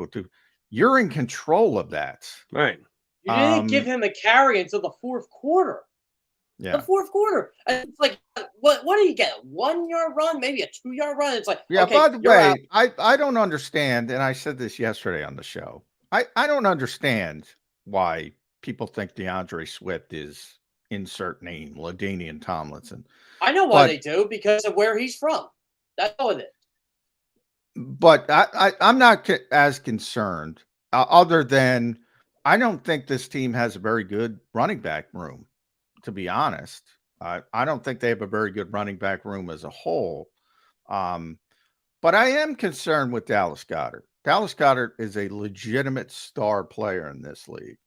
You're in control of that. Right. You didn't give him a carry until the 4th quarter. Yeah. The 4th quarter. And it's like, what do you get? A 1-yard run? Maybe a 2-yard run? It's like, yeah, okay, by the way, I don't understand, and I said this yesterday on the show. I don't understand why people think DeAndre Swift is insert name, LaDainian Tomlinson. I know why they do, because of where he's from. That's all it is. But I'm not as concerned, other than I don't think this team has a very good running back room, to be honest. I don't think they have a very good running back room as a whole. But I am concerned with Dallas Goedert. Dallas Goedert is a legitimate star player in this league.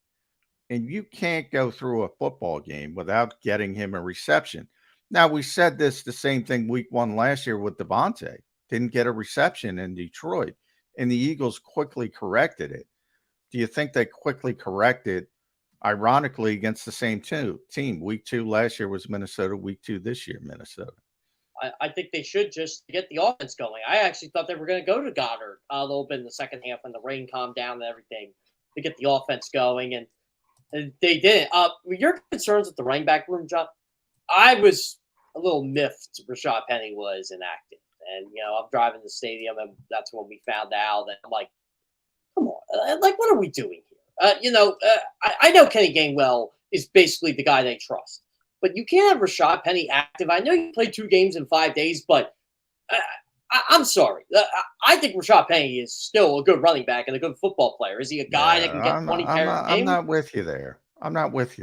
And you can't go through a football game without getting him a reception. Now, we said the same thing week 1 last year with Devontae. Didn't get a reception in Detroit, and the Eagles quickly corrected it. Do you think they quickly corrected, ironically, against the same team? Week 2 last year was Minnesota. Week 2 this year, Minnesota. I think they should just get the offense going. I actually thought they were going to go to Goedert a little bit in the second half when the rain calmed down and everything to get the offense going, and they didn't. Your concerns with the running back room, John? I was a little miffed Rashaan Penny was inactive. And, I'm driving the stadium, and that's when we found out. And I'm like, come on. Like, what are we doing here? I know Kenny Gainwell is basically the guy they trust. But you can't have Rashaan Penny active. I know you played 2 games in 5 days, but I'm sorry. I think Rashaan Penny is still a good running back and a good football player. Is he a guy that can get 20 carries a game? I'm not with you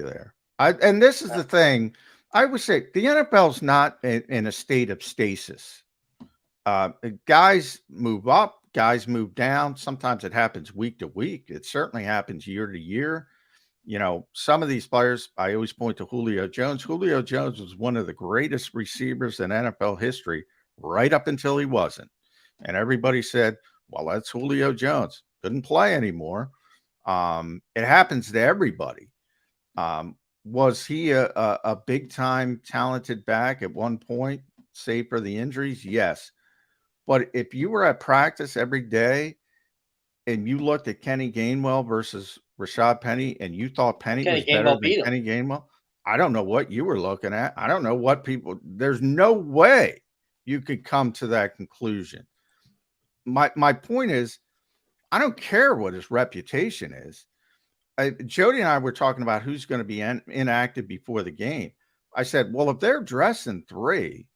there. And this is the thing. I would say the NFL's not in a state of stasis. Guys move up, guys move down. Sometimes it happens week to week. It certainly happens year to year. Some of these players, I always point to Julio Jones. Julio Jones was one of the greatest receivers in NFL history right up until he wasn't. And everybody said, Well, that's Julio Jones. Couldn't play anymore. It happens to everybody. Was he a big-time talented back at one point, save for the injuries? Yes. But if you were at practice every day and you looked at Kenny Gainwell versus Rashad Penny and you thought Penny was better than Kenny Gainwell, I don't know what you were looking at. I don't know what people – there's no way you could come to that conclusion. My point is, I don't care what his reputation is. Jody and I were talking about who's going to be inactive before the game. I said, well, if they're dressing 3,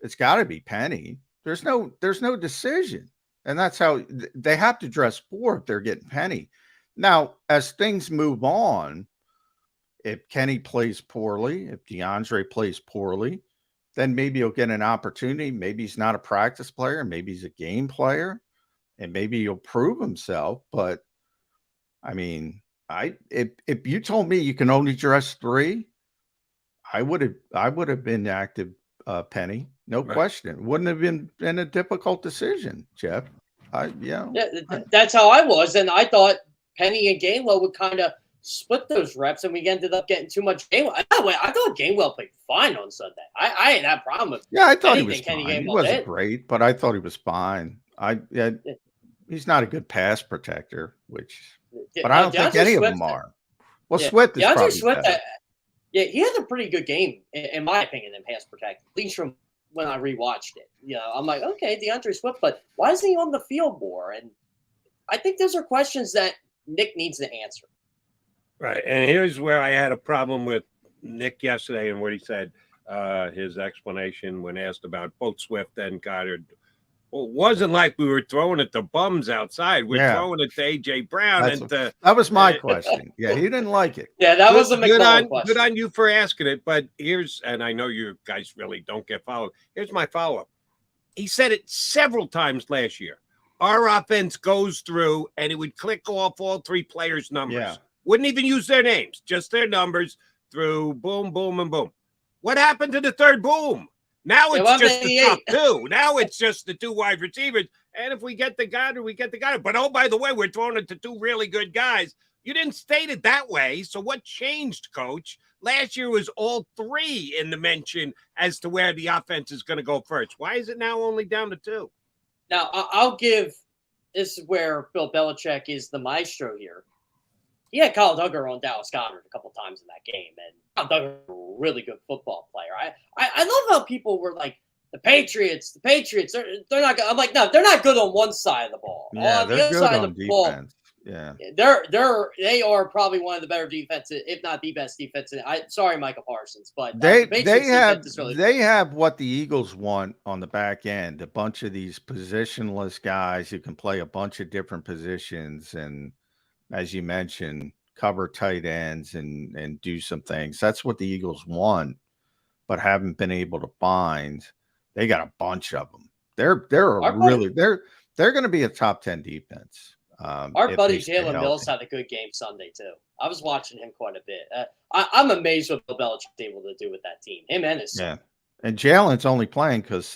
it's got to be Penny. There's no decision. And that's how they have to dress 4 if they're getting Penny. Now, as things move on, if Kenny plays poorly, if DeAndre plays poorly, then maybe he'll get an opportunity. Maybe he's not a practice player. Maybe he's a game player. And maybe he'll prove himself. But, I mean, if you told me you can only dress 3, I would have been active Penny. No question. Wouldn't have been a difficult decision, Jeff. That's how I was. And I thought Penny and Gainwell would kind of split those reps, and we ended up getting too much Gainwell. I thought Gainwell played fine on Sunday. I had that problem with I thought he was fine. He wasn't great, but I thought he was fine. He's not a good pass protector, but I don't think any of them are. Well, Swift is probably better. He had a pretty good game, in my opinion, in pass protector, at least from when I rewatched it. I'm like, okay, DeAndre Swift, but why isn't he on the field more? And I think those are questions that Nick needs to answer. Right. And here's where I had a problem with Nick yesterday and what he said, his explanation when asked about both Swift and Goedert. Well, it wasn't like we were throwing it to bums outside. We're throwing it to A.J. Brown. That was my question. Yeah, he didn't like it. Yeah, that was a McMullen question. Good on you for asking it. But and I know you guys really don't get followed. Here's my follow-up. He said it several times last year. Our offense goes through, and it would click off all 3 players' numbers. Yeah. Wouldn't even use their names, just their numbers through boom, boom, and boom. What happened to the third boom? Now it's just the top 2. Now it's just the 2 wide receivers. And if we get the Goedert, we get the Goedert. But, oh, by the way, we're throwing it to 2 really good guys. You didn't state it that way. So what changed, Coach? Last year was all 3 in the mention as to where the offense is going to go first. Why is it now only down to 2? Now, I'll give – this is where Bill Belichick is the maestro here. He had Kyle Duggar on Dallas Goedert a couple times in that game, and Kyle Duggar was a really good football player. I love how people were like, the Patriots, they're not good. I'm like, no, they're not good on one side of the ball. Yeah, on they're the other good side on of the defense. Ball, they are probably one of the better defenses, if not the best defense. Sorry, Micah Parsons, but they have what the Eagles want on the back end, a bunch of these positionless guys who can play a bunch of different positions and, as you mentioned, cover tight ends and do some things. That's what the Eagles want, but haven't been able to find. They got a bunch of them. They're going to be a top 10 defense. Our buddy Jalen Mills had a good game Sunday too. I was watching him quite a bit. I'm amazed what Bill Belichick's able to do with that team. Him and his son. And Jalen's only playing because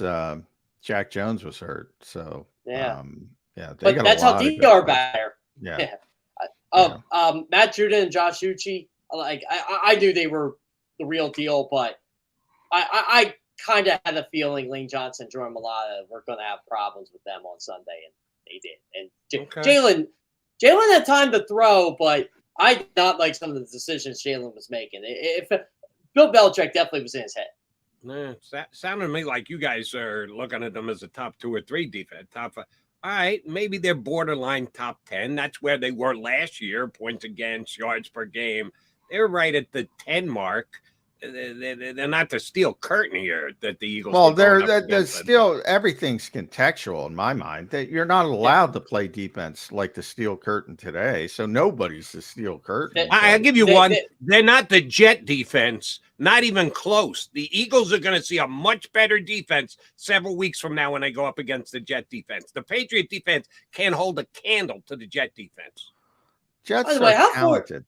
Jack Jones was hurt. So but that's how deep they are back there. Matt Judon and Josh Uche, like I knew they were the real deal, but I kind of had a feeling Lane Johnson and Jordan Mailata were going to have problems with them on Sunday, and they did. And Jalen had time to throw, but I did not like some of the decisions Jalen was making. Bill Belichick definitely was in his head. Sounded to me like you guys are looking at them as a top 2 or 3 defense. Top 5. All right, maybe they're borderline top 10. That's where they were last year, points against, yards per game. They're right at the 10 mark. They're not the steel curtain here that the Eagles. Well, they're still everything's contextual in my mind. That you're not allowed to play defense like the steel curtain today. So nobody's the steel curtain. I'll give you one. They're not the Jet defense. Not even close. The Eagles are going to see a much better defense several weeks from now when they go up against the Jet defense. The Patriot defense can't hold a candle to the Jet defense. Jets are talented.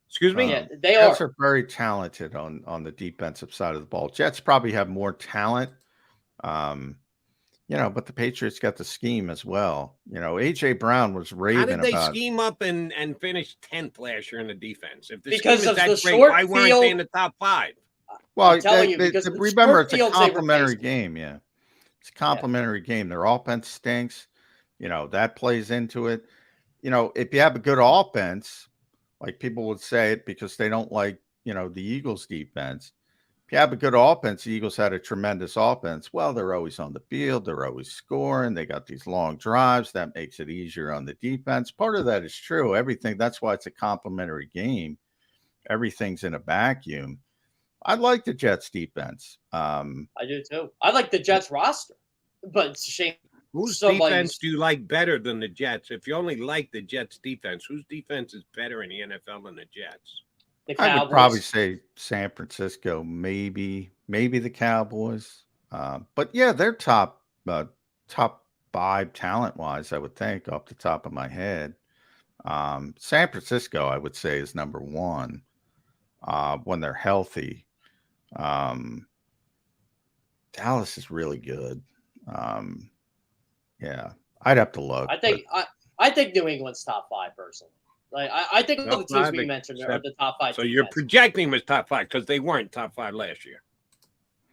Excuse me? They Jets are very talented on the defensive side of the ball. Jets probably have more talent. but the Patriots got the scheme as well. A.J. Brown was raving How did they about scheme up and finish 10th last year in the defense? If the Because scheme of is the that great, short why weren't field- they in the top 5? Well, I'm telling you, because remember, it's a fields they were complimentary facing. game. Yeah, it's a complimentary game. Their offense stinks. That plays into it. If you have a good offense, like people would say it because they don't like, the Eagles defense. If you have a good offense, the Eagles had a tremendous offense. Well, they're always on the field. They're always scoring. They got these long drives. That makes it easier on the defense. Part of that is true. That's why it's a complimentary game. Everything's in a vacuum. I like the Jets defense. I do too. I like the Jets roster, but it's a shame. Whose defense do you like better than the Jets? If you only like the Jets defense, whose defense is better in the NFL than the Jets? I would probably say San Francisco, maybe the Cowboys. But yeah, they're top 5 talent-wise, I would think, off the top of my head. San Francisco, I would say, is number 1 when they're healthy. Dallas is really good. Yeah, I'd have to look. I think New England's top 5 personally. Like I think all the teams we mentioned are the top 5. So you're projecting them as top 5 because they weren't top 5 last year.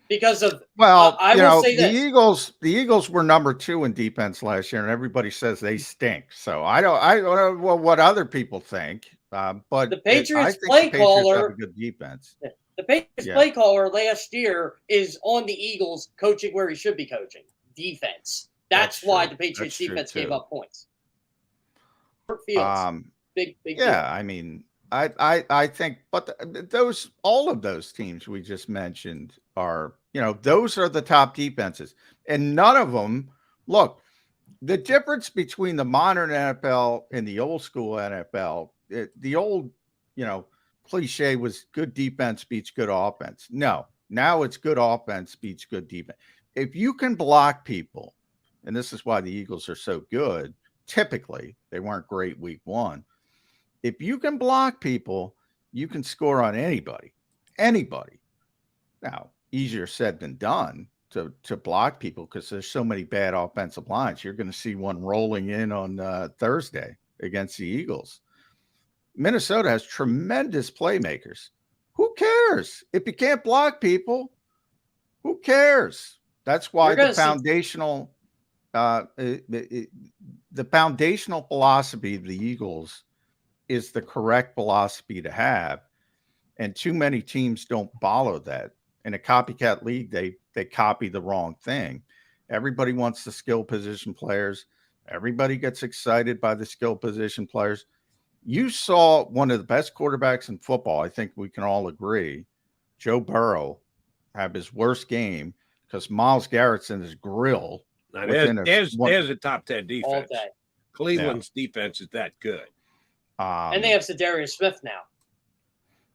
Because of I will say the this. Eagles were number 2 in defense last year, and everybody says they stink. So I don't know what other people think. But the Patriots play caller have a good defense. The Patriots play caller last year is on the Eagles coaching where he should be coaching defense. That's why the Patriots defense gave up points. Fields. Big yeah, deal. I mean, I think, but all of those teams we just mentioned are, those are the top defenses, and none of them. Look, the difference between the modern NFL and the old school NFL, the old, cliche was good defense beats good offense. No, now it's good offense beats good defense. If you can block people, and this is why the Eagles are so good. Typically, they weren't great week 1. If you can block people, you can score on anybody. Now, easier said than done to block people because there's so many bad offensive lines. You're going to see one rolling in on Thursday against the Eagles. Minnesota has tremendous playmakers. Who cares? If you can't block people, who cares? That's why the foundational philosophy of the Eagles is the correct philosophy to have, and too many teams don't follow that. In a copycat league, they copy the wrong thing. Everybody wants the skill position players. Everybody gets excited by the skill position players. You saw one of the best quarterbacks in football, I think we can all agree, Joe Burrow, have his worst game because Myles Garrett's in his grill. Now, there's a top 10 defense. Cleveland's defense is that good. And they have Zadarius Smith now.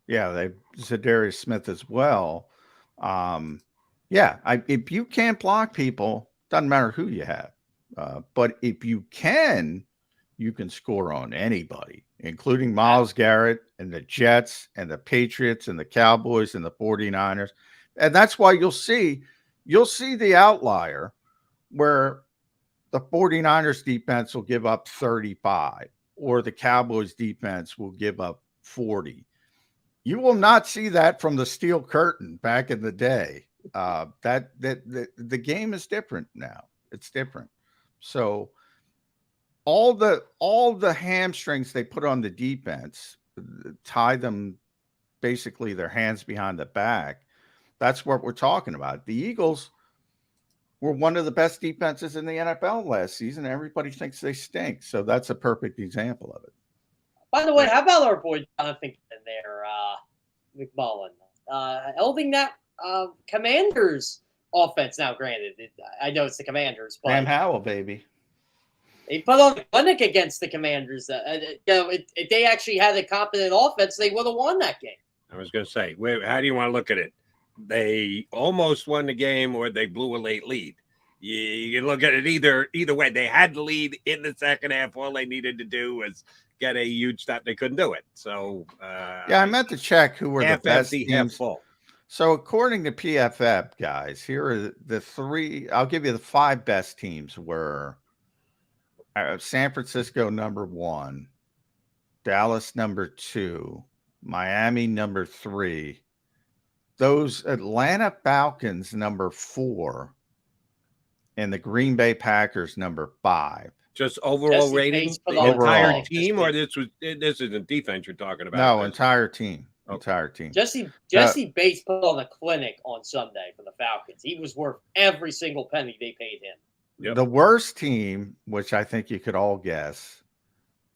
Yeah, they have Zadarius Smith as well. If you can't block people, doesn't matter who you have. But if you can score on anybody, including Myles Garrett and the Jets and the Patriots and the Cowboys and the 49ers. And that's why you'll see the outlier where the 49ers defense will give up 35 or the Cowboys defense will give up 40. You will not see that from the Steel Curtain back in the day. The game is different now. It's different. So all the hamstrings they put on the defense, tie them basically their hands behind the back. That's what we're talking about. The Eagles were one of the best defenses in the NFL last season. Everybody thinks they stink. So that's a perfect example of it. By the way, how about our boy Jonathan there, McMullen? Helping that Commanders offense. Now, granted, I know it's the Commanders, but Sam Howell, baby. They put on the clinic against the Commanders. If they actually had a competent offense, they would have won that game. I was going to say, how do you want to look at it? They almost won the game or they blew a late lead. You can look at it either way. They had the lead in the second half. All they needed to do was get a huge stop. They couldn't do it. So, I meant to check who were the best empty, teams. half full. So according to PFF, guys, here are the three. I'll give you the 5 best teams were San Francisco number 1, Dallas number 2, Miami number 3, those Atlanta Falcons number 4, and the Green Bay Packers number 5. Just overall rating, the entire team, or this isn't defense you're talking about? No, entire team. Okay. Entire team. Jesse Bates put on a clinic on Sunday for the Falcons. He was worth every single penny they paid him. Yep. The worst team, which I think you could all guess,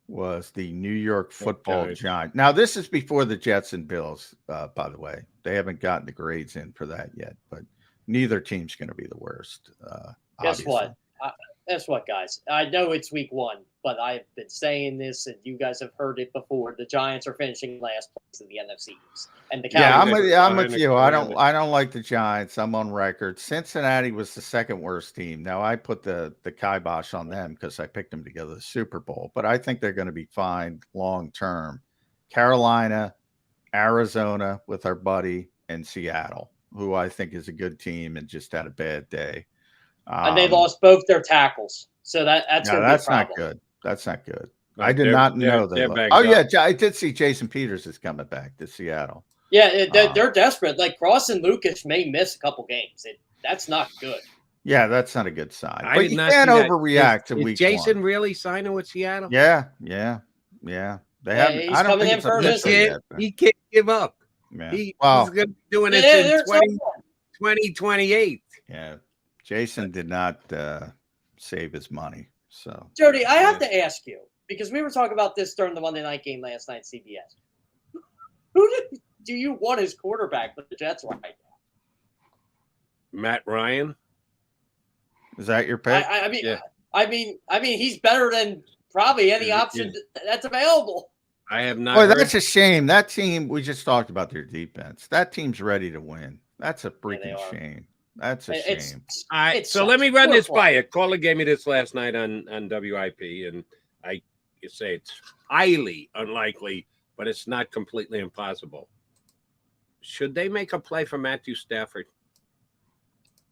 was the New York Football Giants. Now, this is before the Jets and Bills, by the way. They haven't gotten the grades in for that yet, but neither team's going to be the worst. Guess what? Guess what, guys? I know it's week 1, but I've been saying this, and you guys have heard it before. The Giants are finishing last place in the NFC East, and the Cowboys. Yeah, I'm with you. I don't like the Giants. I'm on record. Cincinnati was the second worst team. Now I put the kibosh on them because I picked them to go to the Super Bowl, but I think they're going to be fine long term. Carolina, Arizona with our buddy, and Seattle, who I think is a good team and just had a bad day. And they lost both their tackles, so that's going to be a problem. Not good. That's not good. I did not know that. Oh yeah, I did see Jason Peters is coming back to Seattle. Yeah, they're desperate. Like Krause and Lucas may miss a couple games. That's not good. Yeah, that's not a good sign. But you can't overreact to week 1. Jason really signing with Seattle? Yeah. They haven't. He's I don't coming think in it's for official yet. He can't give up. Yeah. He's going to be doing this in 2028. Yeah. Jason did not save his money. So, Jody, I have to ask you, because we were talking about this during the Monday night game last night, CBS. Who do you want as quarterback for the Jets right now? Matt Ryan. Is that your pick? I mean, he's better than probably any option that's available. I have not. Boy, that's a shame. That team, we just talked about their defense. That team's ready to win. That's a freaking shame. That's a shame. All right, so let me run this by you. Caller gave me this last night on WIP, and you say it's highly unlikely, but it's not completely impossible. Should they make a play for Matthew Stafford?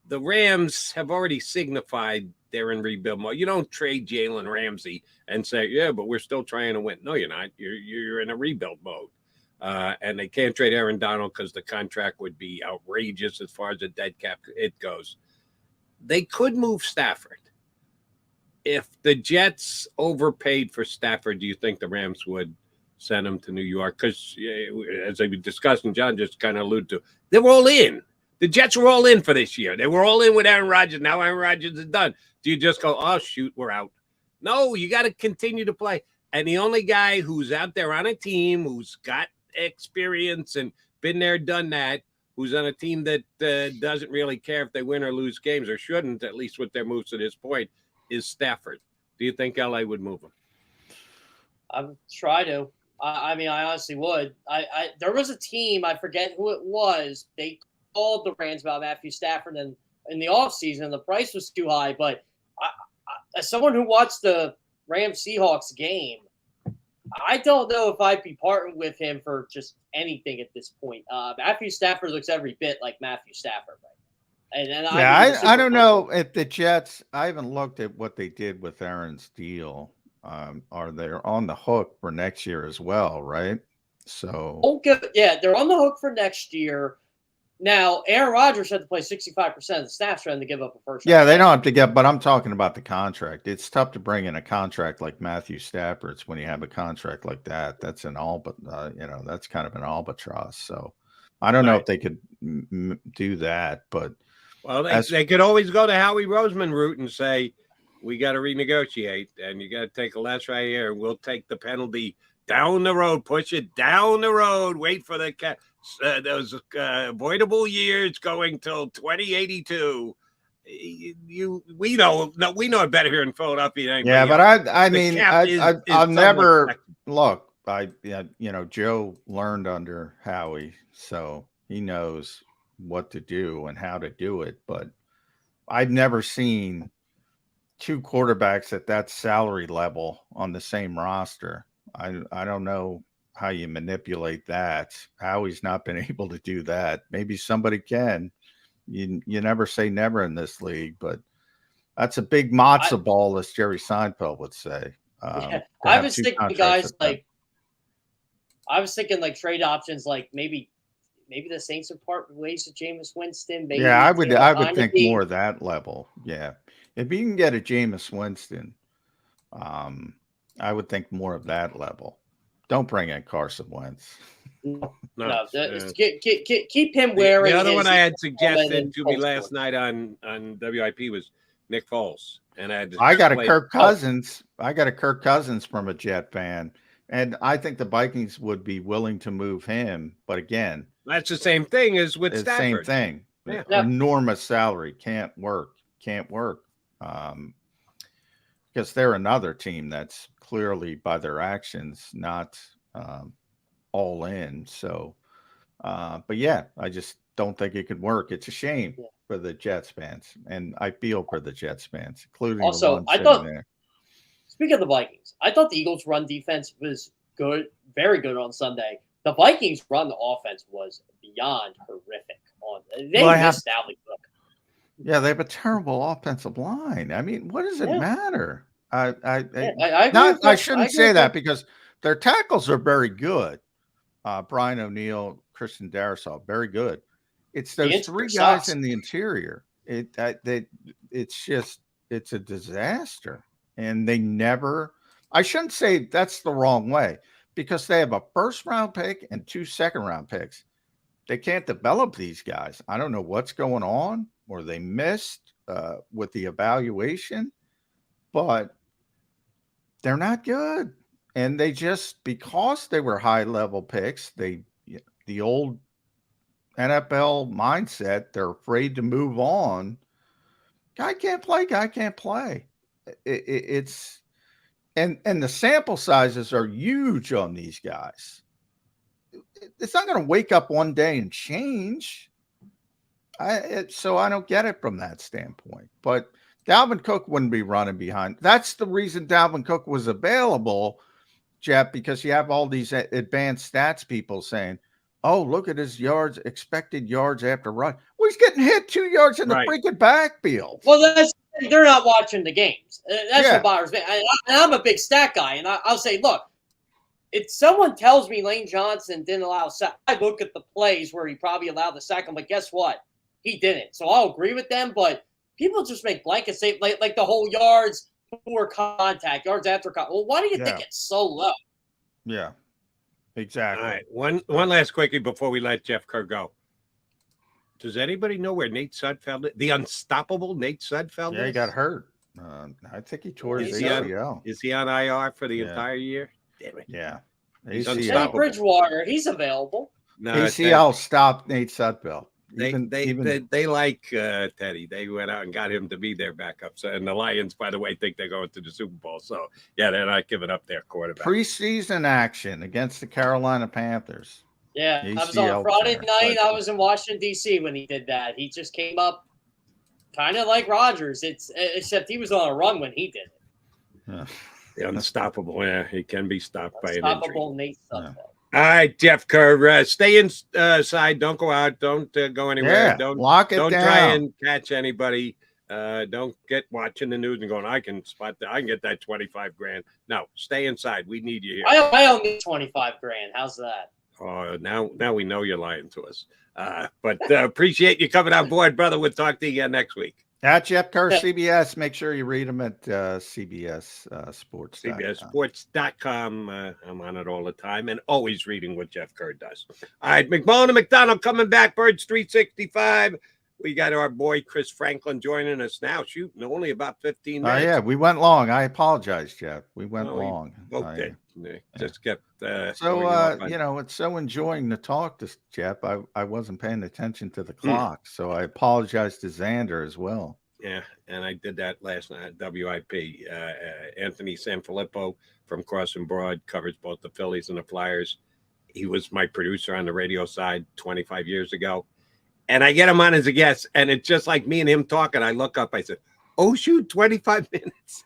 The Rams have already signified they're in rebuild mode. You don't trade Jalen Ramsey and say, yeah, but we're still trying to win. No, you're not. You're in a rebuild mode. And they can't trade Aaron Donald because the contract would be outrageous as far as the dead cap it goes. They could move Stafford. If the Jets overpaid for Stafford, do you think the Rams would send him to New York? Because as we discussed, and John just kind of alluded to, they were all in. The Jets were all in for this year. They were all in with Aaron Rodgers. Now Aaron Rodgers is done. Do you just go, oh, shoot, we're out? No, you got to continue to play. And the only guy who's out there on a team who's got experience and been there, done that, who's on a team that doesn't really care if they win or lose games, or shouldn't, at least with their moves to this point, is Stafford. Do you think LA would move him? I would try to. I mean, I honestly would. There was a team, I forget who it was, they called the Rams about Matthew Stafford in the offseason. The price was too high, but as someone who watched the Rams-Seahawks game, I don't know if I'd be parting with him for just anything at this point. Matthew Stafford looks every bit like Matthew Stafford right now. And I don't know if the Jets, I haven't looked at what they did with Aaron's deal. Are they on the hook for next year as well, right? So they're on the hook for next year. Now, Aaron Rodgers had to play 65% of the snaps trying to give up a first. Yeah, they don't have to get, but I'm talking about the contract. It's tough to bring in a contract like Matthew Stafford's when you have a contract like that. That's an that's kind of an albatross. So I don't know if they could do that, but they could always go to Howie Roseman route and say, we got to renegotiate, and you got to take a less right here, and we'll take the penalty down the road, push it down the road, wait for the those avoidable years going till 2082. We know it better here in Philadelphia. Yeah, but I'll never look. Joe learned under Howie, so he knows what to do and how to do it. But I've never seen two quarterbacks at that salary level on the same roster. I don't know how you manipulate that. Howie's not been able to do that. Maybe somebody can. You never say never in this league, but that's a big matzo ball, as Jerry Seinfeld would say. I was thinking, guys, like I was thinking, like trade options, like maybe the Saints would part ways with Jameis Winston. Maybe I would think more of that level. Yeah, if you can get a Jameis Winston, I would think more of that level. Don't bring in Carson Wentz. No. Keep him wearing. The other one I had suggested to me last night on WIP was Nick Foles, and I got a Kirk Cousins. I got a Kirk Cousins from a Jet fan, and I think the Vikings would be willing to move him. But again, that's the same thing as with Stafford. Same thing. Yeah. Enormous salary can't work. Because they're another team that's clearly by their actions not all in. So, but yeah, I just don't think it could work. It's a shame for the Jets fans, and I feel for the Jets fans, including also. I thought. Speaking of the Vikings, I thought the Eagles' run defense was good, very good on Sunday. The Vikings' run offense was beyond horrific. They missed Dalvin Cook. Yeah, they have a terrible offensive line. I mean, what does it matter? I shouldn't say that because their tackles are very good. Brian O'Neill, Christian Darrisaw, very good. It's those three guys in the interior. It's a disaster. And they never, I shouldn't say that's the wrong way, because they have a first-round pick and 2 second-round picks. They can't develop these guys. I don't know what's going on, or they missed with the evaluation, but they're not good. And they just, because they were high-level picks, the old NFL mindset, they're afraid to move on. Guy can't play. It's and the sample sizes are huge on these guys. It's not going to wake up one day and change. So I don't get it from that standpoint. But Dalvin Cook wouldn't be running behind. That's the reason Dalvin Cook was available, Jeff, because you have all these advanced stats people saying, oh, look at his expected yards after run. Well, he's getting hit 2 yards in the freaking backfield. Well, they're not watching the games. That's what bothers me. I'm a big stat guy, and I'll say, look, if someone tells me Lane Johnson didn't allow a sack, I look at the plays where he probably allowed the sack. I'm like, guess what? He didn't. So I'll agree with them, but people just make blanket statements like the whole yards before contact, yards after contact. Well, why do you think it's so low? Yeah, exactly. All right, one last quickie before we let Jeff Kerr go. Does anybody know where Nate Sudfeld is? The unstoppable Nate Sudfeld is? Yeah, he got hurt. I think he tore his ACL. Is he on IR for the entire year? Damn it. Yeah. Teddy Bridgewater, he's available. No, ACL stopped Nate Sudfeld. They like Teddy. They went out and got him to be their backup. So, and the Lions, by the way, think they're going to the Super Bowl. So, yeah, they're not giving up their quarterback. Preseason action against the Carolina Panthers. Yeah, I was on Friday night. I was in Washington, D.C. when he did that. He just came up kind of like Rodgers. Except he was on a run when he did it. Yeah. The unstoppable. Yeah, he can be stopped by an injury. Unstoppable Nate Sudfeld. All right, Jeff Kerr, stay inside. Don't go out. Don't go anywhere. Don't lock it down. Don't try and catch anybody. Don't get watching the news and going, I can get that $25,000. No, stay inside. We need you here. I don't need $25,000. How's that? Now we know you're lying to us. But appreciate you coming on board, brother. We'll talk to you again next week. At Jeff Kerr, CBS. Make sure you read them at CBS Sports. CBSSports.com. I'm on it all the time and always reading what Jeff Kerr does. All right, McMullen and McDonald coming back. Birds 365. We got our boy Chris Franklin joining us now. Shooting only about 15 minutes. Yeah, we went long. I apologize, Jeff. We went long. Okay. Just kept it's so enjoying to talk to Jeff. I wasn't paying attention to the clock, so I apologize to Zander as well. Yeah, and I did that last night at WIP. Anthony Sanfilippo from Cross and Broad covers both the Phillies and the Flyers. He was my producer on the radio side 25 years ago. And I get him on as a guest, and it's just like me and him talking. I look up, I said, oh, shoot, 25 minutes.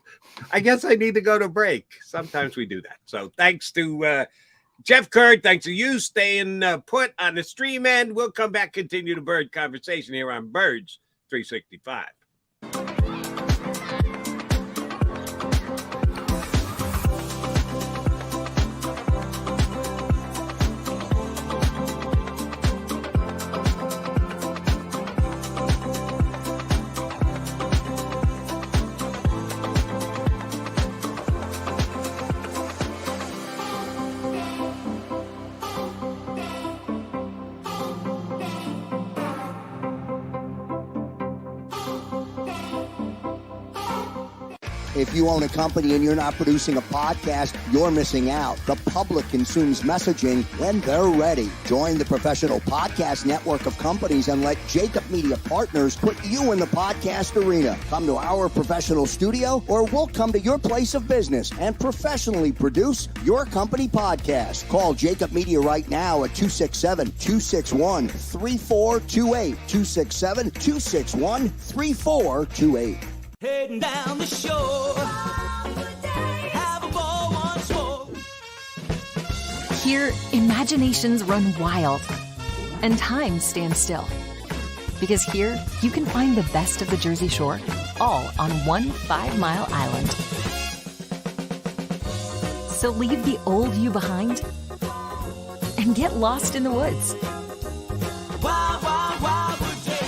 I guess I need to go to break. Sometimes we do that. So thanks to Jeff Kerr, thanks to you staying put on the stream end. We'll come back, continue the bird conversation here on Birds 365. If you own a company and you're not producing a podcast, you're missing out. The public consumes messaging when they're ready. Join the professional podcast network of companies and let JAKIB Media Partners put you in the podcast arena. Come to our professional studio, or we'll come to your place of business and professionally produce your company podcast. Call JAKIB Media right now at 267-261-3428. 267-261-3428. Heading down the shore, have a ball once more. Here, imaginations run wild and time stands still. Because here, you can find the best of the Jersey Shore, all on one 5-mile island. So leave the old you behind and get lost in the woods. Wild, wild, wild wood days.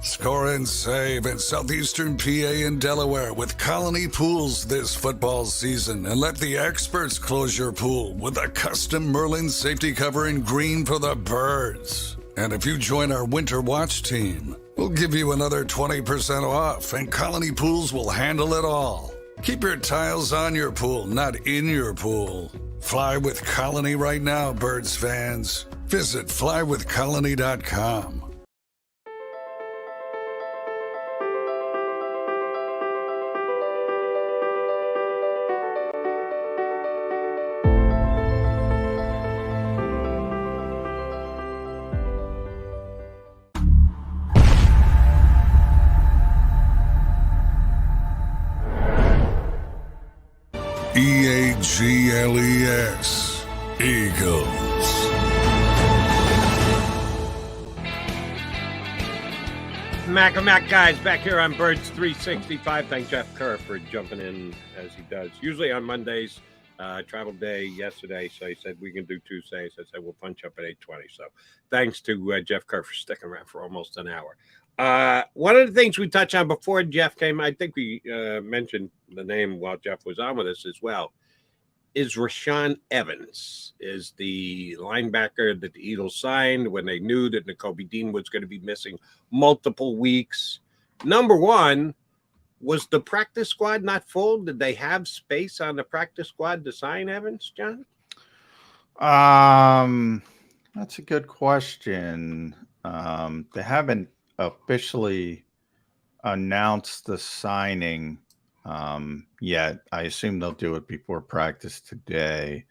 Score and save in southeastern PA and Delaware with Colony Pools this football season, and let the experts close your pool with a custom Merlin safety cover in green for the birds. And if you join our Winter Watch team, we'll give you another 20% off, and Colony Pools will handle it all. Keep your tiles on your pool, not in your pool. Fly with Colony right now, Birds fans. Visit flywithcolony.com. EAGLES, Eagles. Mac guys, back here on Birds 365. Thank Jeff Kerr for jumping in as he does. Usually on Mondays, travel day yesterday, so he said we can do Tuesdays. I said we'll punch up at 8:20. So thanks to Jeff Kerr for sticking around for almost an hour. One of the things we touched on before Jeff came, I think we mentioned the name while Jeff was on with us as well, is Rashaan Evans, is the linebacker that the Eagles signed when they knew that Nakobe Dean was going to be missing multiple weeks. Number one, was the practice squad not full? Did they have space on the practice squad to sign Evans, John? That's a good question. They haven't officially announced the signing yet. I assume they'll do it before practice today.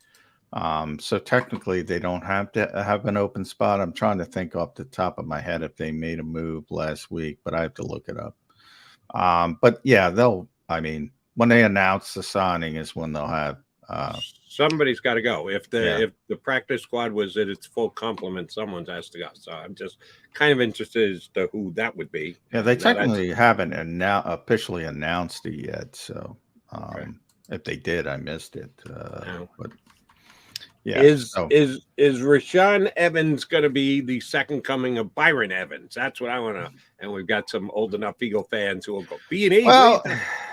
So technically they don't have to have an open spot. I'm trying to think off the top of my head if they made a move last week, but I have to look it up. But yeah, when they announce the signing is when they'll have somebody's got to go. If the practice squad was at its full complement, someone has to go. So I'm just kind of interested as to who that would be. Yeah, they technically haven't officially announced it yet. So if they did, I missed it. But yeah, is Rashaan Evans going to be the second coming of Byron Evans? That's what I want to. And we've got some old enough Eagle fans who will go B&E. Well,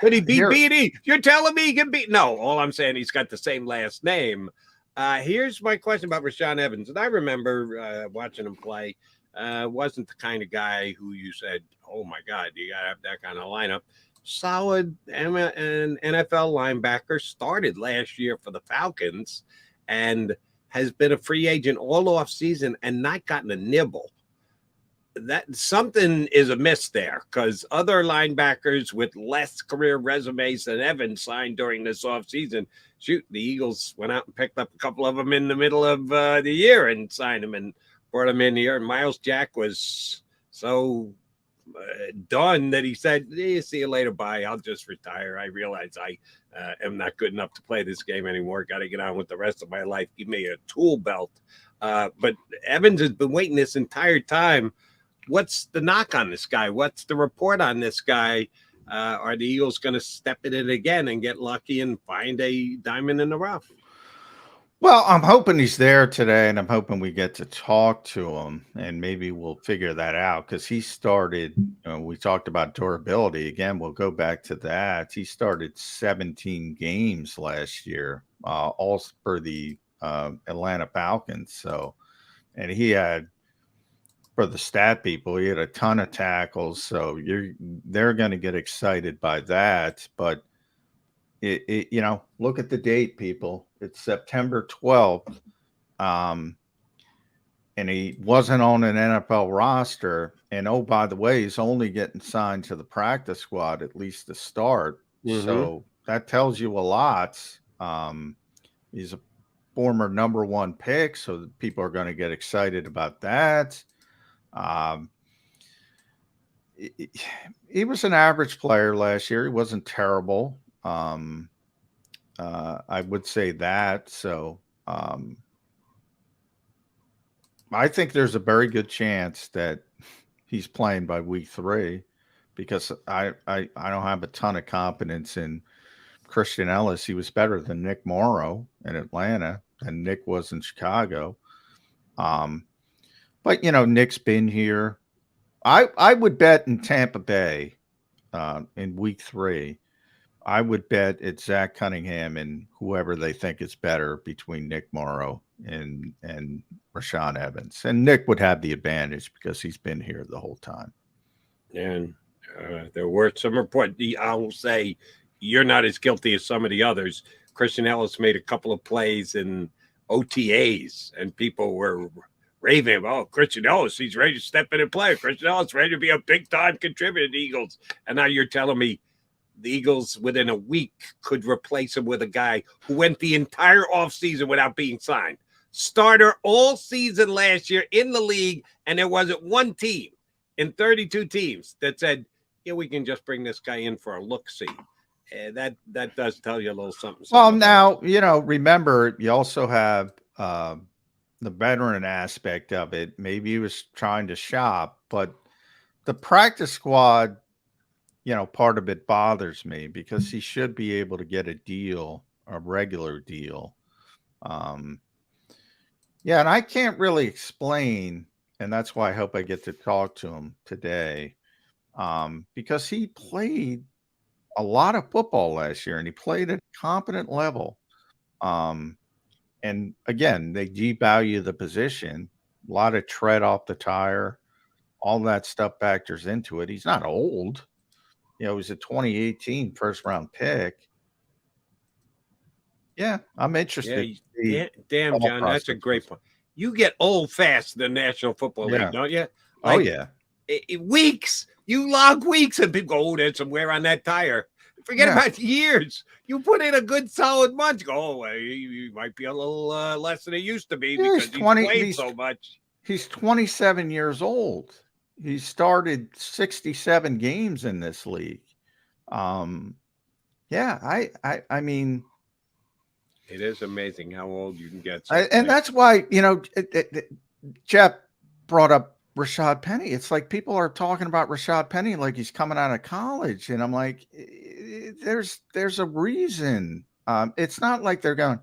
could he beat B&E? You're telling me he can beat? No, all I'm saying he's got the same last name. Here's my question about Rashaan Evans. And I remember watching him play. Wasn't the kind of guy who you said, "Oh my God, you got to have that kind of lineup." solid and NFL linebacker, started last year for the Falcons and has been a free agent all off season and not gotten a nibble. That something is amiss there, because other linebackers with less career resumes than Evans signed during this offseason. Shoot, the Eagles went out and picked up a couple of them in the middle of the year and signed them and brought them in here. And Miles Jack was so done that he said, see you later, bye. I'll just retire. I realize I am not good enough to play this game anymore. Got to get on with the rest of my life. Give me a tool belt. But Evans has been waiting this entire time. What's the knock on this guy? What's the report on this guy? Are the Eagles going to step it in again and get lucky and find a diamond in the rough? Well, I'm hoping he's there today, and I'm hoping we get to talk to him, and maybe we'll figure that out, because he started, we talked about durability. Again, we'll go back to that. He started 17 games last year, all for the Atlanta Falcons. So, and he had, for the stat people, he had a ton of tackles. So they're going to get excited by that. But look at the date, people. It's September 12th. And he wasn't on an NFL roster. And oh, by the way, he's only getting signed to the practice squad, at least to start. Mm-hmm. So that tells you a lot. He's a former number 1 pick, so people are going to get excited about that. He was an average player last year. He wasn't terrible. I would say that. So I think there's a very good chance that he's playing by week 3, because I don't have a ton of confidence in Christian Ellis. He was better than Nick Morrow in Atlanta, and Nick was in Chicago. But, Nick's been here. I would bet in Tampa Bay in week 3. I would bet it's Zach Cunningham and whoever they think is better between Nick Morrow and Rashaan Evans. And Nick would have the advantage because he's been here the whole time. And there were some reports. I will say you're not as guilty as some of the others. Christian Ellis made a couple of plays in OTAs, and people were raving about, Christian Ellis, he's ready to step in and play. Christian Ellis ready to be a big-time contributor to the Eagles. And now you're telling me the Eagles within a week could replace him with a guy who went the entire offseason without being signed. Starter all season last year in the league, and there wasn't one team in 32 teams that said, yeah, we can just bring this guy in for a look-see. That does tell you a little something. Well, now, remember, you also have the veteran aspect of it. Maybe he was trying to shop, but the practice squad, part of it bothers me, because he should be able to get a regular deal. And I can't really explain, and that's why I hope I get to talk to him today, because he played a lot of football last year, and he played at a competent level. And again, they devalue the position, a lot of tread off the tire, all that stuff factors into it. He's not old. He was a 2018 first-round pick. Yeah, I'm interested. Yeah, damn, John, that's a great point. You get old fast in the National Football League, don't you? Weeks. You log weeks, and people go, there's some wear on that tire. Forget about years. You put in a good solid month. Go, you might be a little less than it used to be because he's played so much. He's 27 years old. He started 67 games in this league. I mean, it is amazing how old you can get. And that's why, Jeff brought up Rashad Penny. It's like people are talking about Rashad Penny like he's coming out of college. And I'm like, there's a reason. It's not like they're going.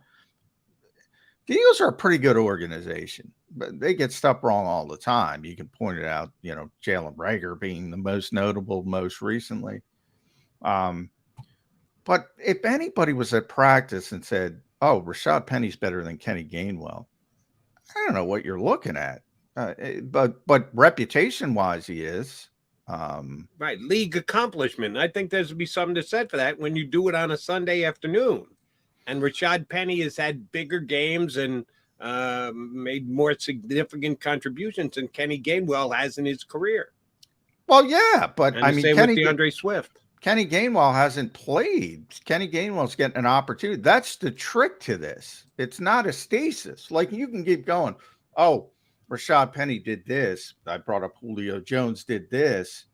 The Eagles are a pretty good organization, but they get stuff wrong all the time. You can point it out, Jalen Reagor being the most notable most recently. But if anybody was at practice and said, oh, Rashad Penny's better than Kenny Gainwell, I don't know what you're looking at. But reputation-wise, he is. Right. League accomplishment. I think there's be something to said for that when you do it on a Sunday afternoon. And Rashad Penny has had bigger games and made more significant contributions than Kenny Gainwell has in his career. Well, yeah, but And I the mean, same Kenny with DeAndre Swift. Kenny Gainwell hasn't played. Kenny Gainwell's getting an opportunity. That's the trick to this. It's not a stasis. Like, you can keep going. Oh, Rashad Penny did this. I brought up Julio Jones did this.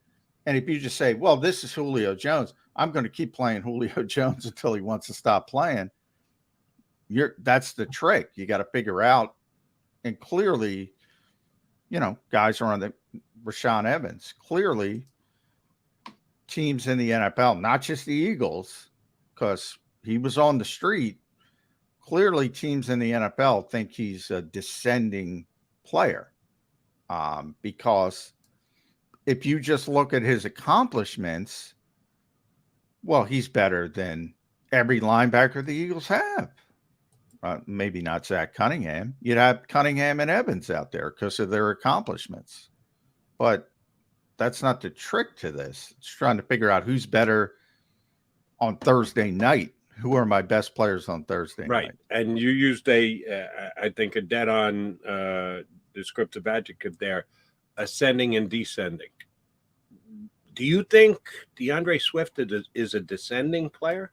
And if you just say, well, this is Julio Jones, I'm going to keep playing Julio Jones until he wants to stop playing. That's the trick. You got to figure out. And clearly, guys are on the Rashaan Evans. Clearly, teams in the NFL, not just the Eagles, because he was on the street. Clearly, teams in the NFL think he's a descending player, because if you just look at his accomplishments, well, he's better than every linebacker the Eagles have. Maybe not Zach Cunningham. You'd have Cunningham and Evans out there because of their accomplishments. But that's not the trick to this. It's trying to figure out who's better on Thursday night. Who are my best players on Thursday night? Right. And you used I think, a dead-on descriptive adjective there, ascending and descending. Do you think DeAndre Swift is a descending player?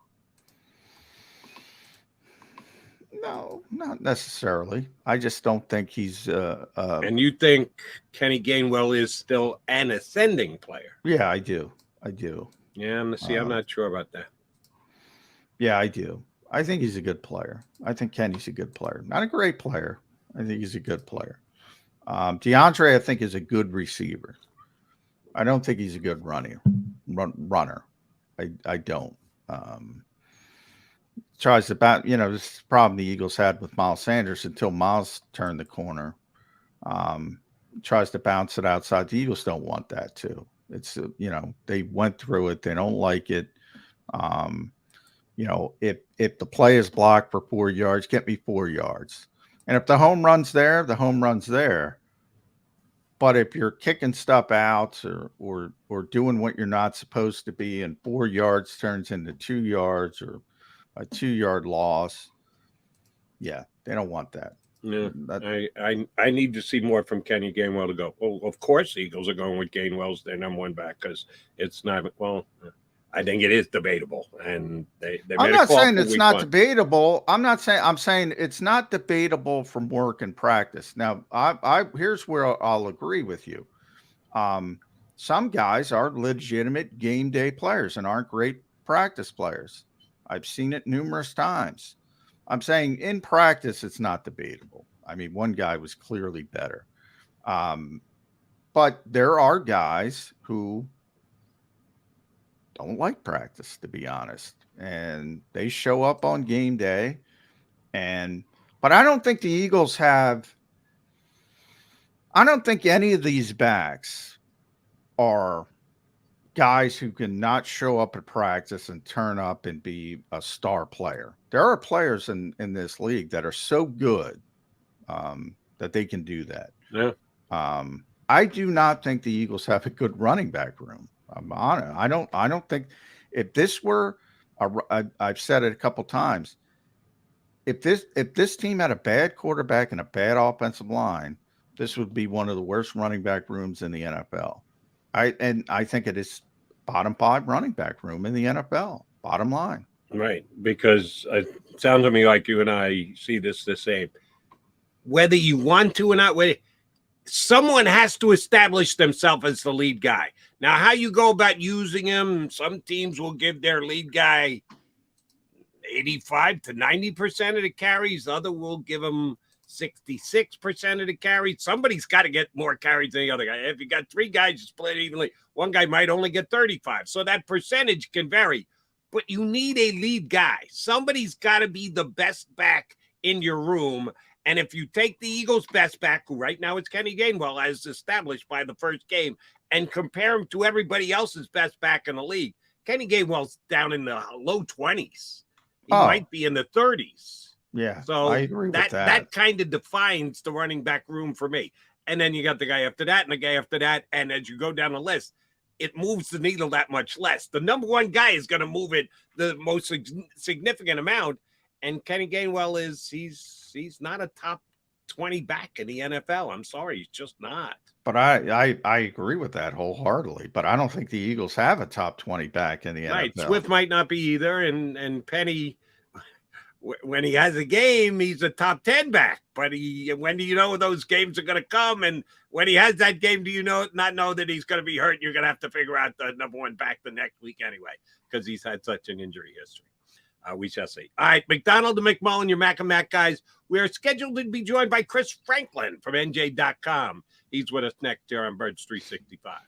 No, not necessarily. I just don't think he's and you think Kenny Gainwell is still an ascending player? Yeah, I do. Yeah, I'm not sure about that. Yeah, I do. I think he's a good player. I think Kenny's a good player. Not a great player. I think he's a good player. DeAndre, I think, is a good receiver. I don't think he's a good runner. I don't. Tries to bounce, this is the problem the Eagles had with Miles Sanders until Miles turned the corner. Tries to bounce it outside. The Eagles don't want that too. It's, they went through it. They don't like it. If the play is blocked for 4 yards, get me 4 yards. And if the home run's there, the home run's there. But if you're kicking stuff out or doing what you're not supposed to be, and 4 yards turns into 2 yards or a 2-yard loss, yeah, they don't want that. Yeah, I need to see more from Kenny Gainwell to go. Well, of course, the Eagles are going with Gainwell's their number one back because it's not. Well, I think it is debatable, and they I'm not saying it's not debatable. I'm saying it's not debatable from work and practice. Now, I here's where I'll agree with you. Some guys are legitimate game day players and aren't great practice players. I've seen it numerous times. I'm saying in practice, it's not debatable. I mean, one guy was clearly better. But there are guys who don't like practice, to be honest. And they show up on game day. But I don't think the Eagles I don't think any of these backs are guys who can not show up at practice and turn up and be a star player. There are players in this league that are so good that they can do that. Yeah. I do not think the Eagles have a good running back room. I'm honest. I don't think if this were I've said it a couple times. If this team had a bad quarterback and a bad offensive line, this would be one of the worst running back rooms in the NFL. I think it is bottom 5 running back room in the NFL. Bottom line. Right, because it sounds to me like you and I see this the same. Whether you want to or not, someone has to establish themselves as the lead guy. Now, how you go about using him, some teams will give their lead guy 85 to 90% of the carries. Other will give him 66% of the carries. Somebody's got to get more carries than the other guy. If you got 3 guys split evenly, one guy might only get 35. So that percentage can vary. But you need a lead guy. Somebody's got to be the best back in your room. And if you take the Eagles' best back, who right now it's Kenny Gainwell, as established by the first game, and compare him to everybody else's best back in the league, Kenny Gainwell's down in the low 20s. He might be in the 30s. Yeah, so I agree with that. That kind of defines the running back room for me. And then you got the guy after that and the guy after that. And as you go down the list, it moves the needle that much less. The number one guy is going to move it the most significant amount. And Kenny Gainwell he's not a top 20 back in the NFL. I'm sorry, he's just not. But I agree with that wholeheartedly. But I don't think the Eagles have a top 20 back in the Right. NFL. Swift might not be either. And Penny, when he has a game, he's a top 10 back. But when do you know those games are going to come? And when he has that game, do you not know that he's going to be hurt? You're going to have to figure out the number one back the next week anyway, because he's had such an injury history. We shall see. All right, McDonald and McMullen, your Mac and Mac guys. We are scheduled to be joined by Chris Franklin from NJ.com. He's with us next here on Birds 365.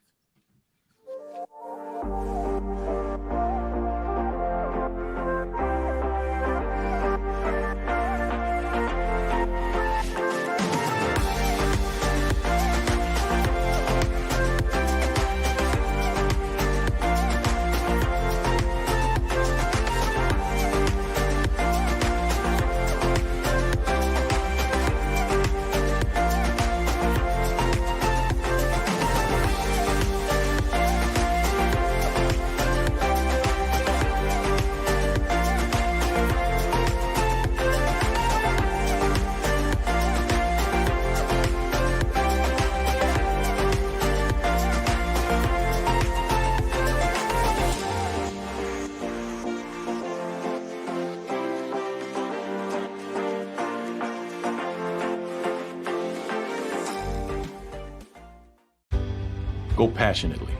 Go passionately.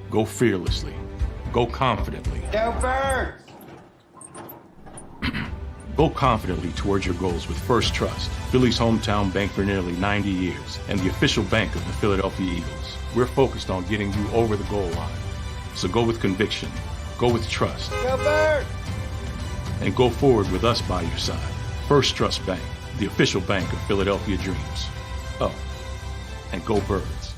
Go fearlessly. Go confidently. Go Birds! Go confidently towards your goals with First Trust, Philly's hometown bank for nearly 90 years, and the official bank of the Philadelphia Eagles. We're focused on getting you over the goal line. So go with conviction. Go with trust. Go Birds! And go forward with us by your side. First Trust Bank, the official bank of Philadelphia dreams. Oh, and go Birds.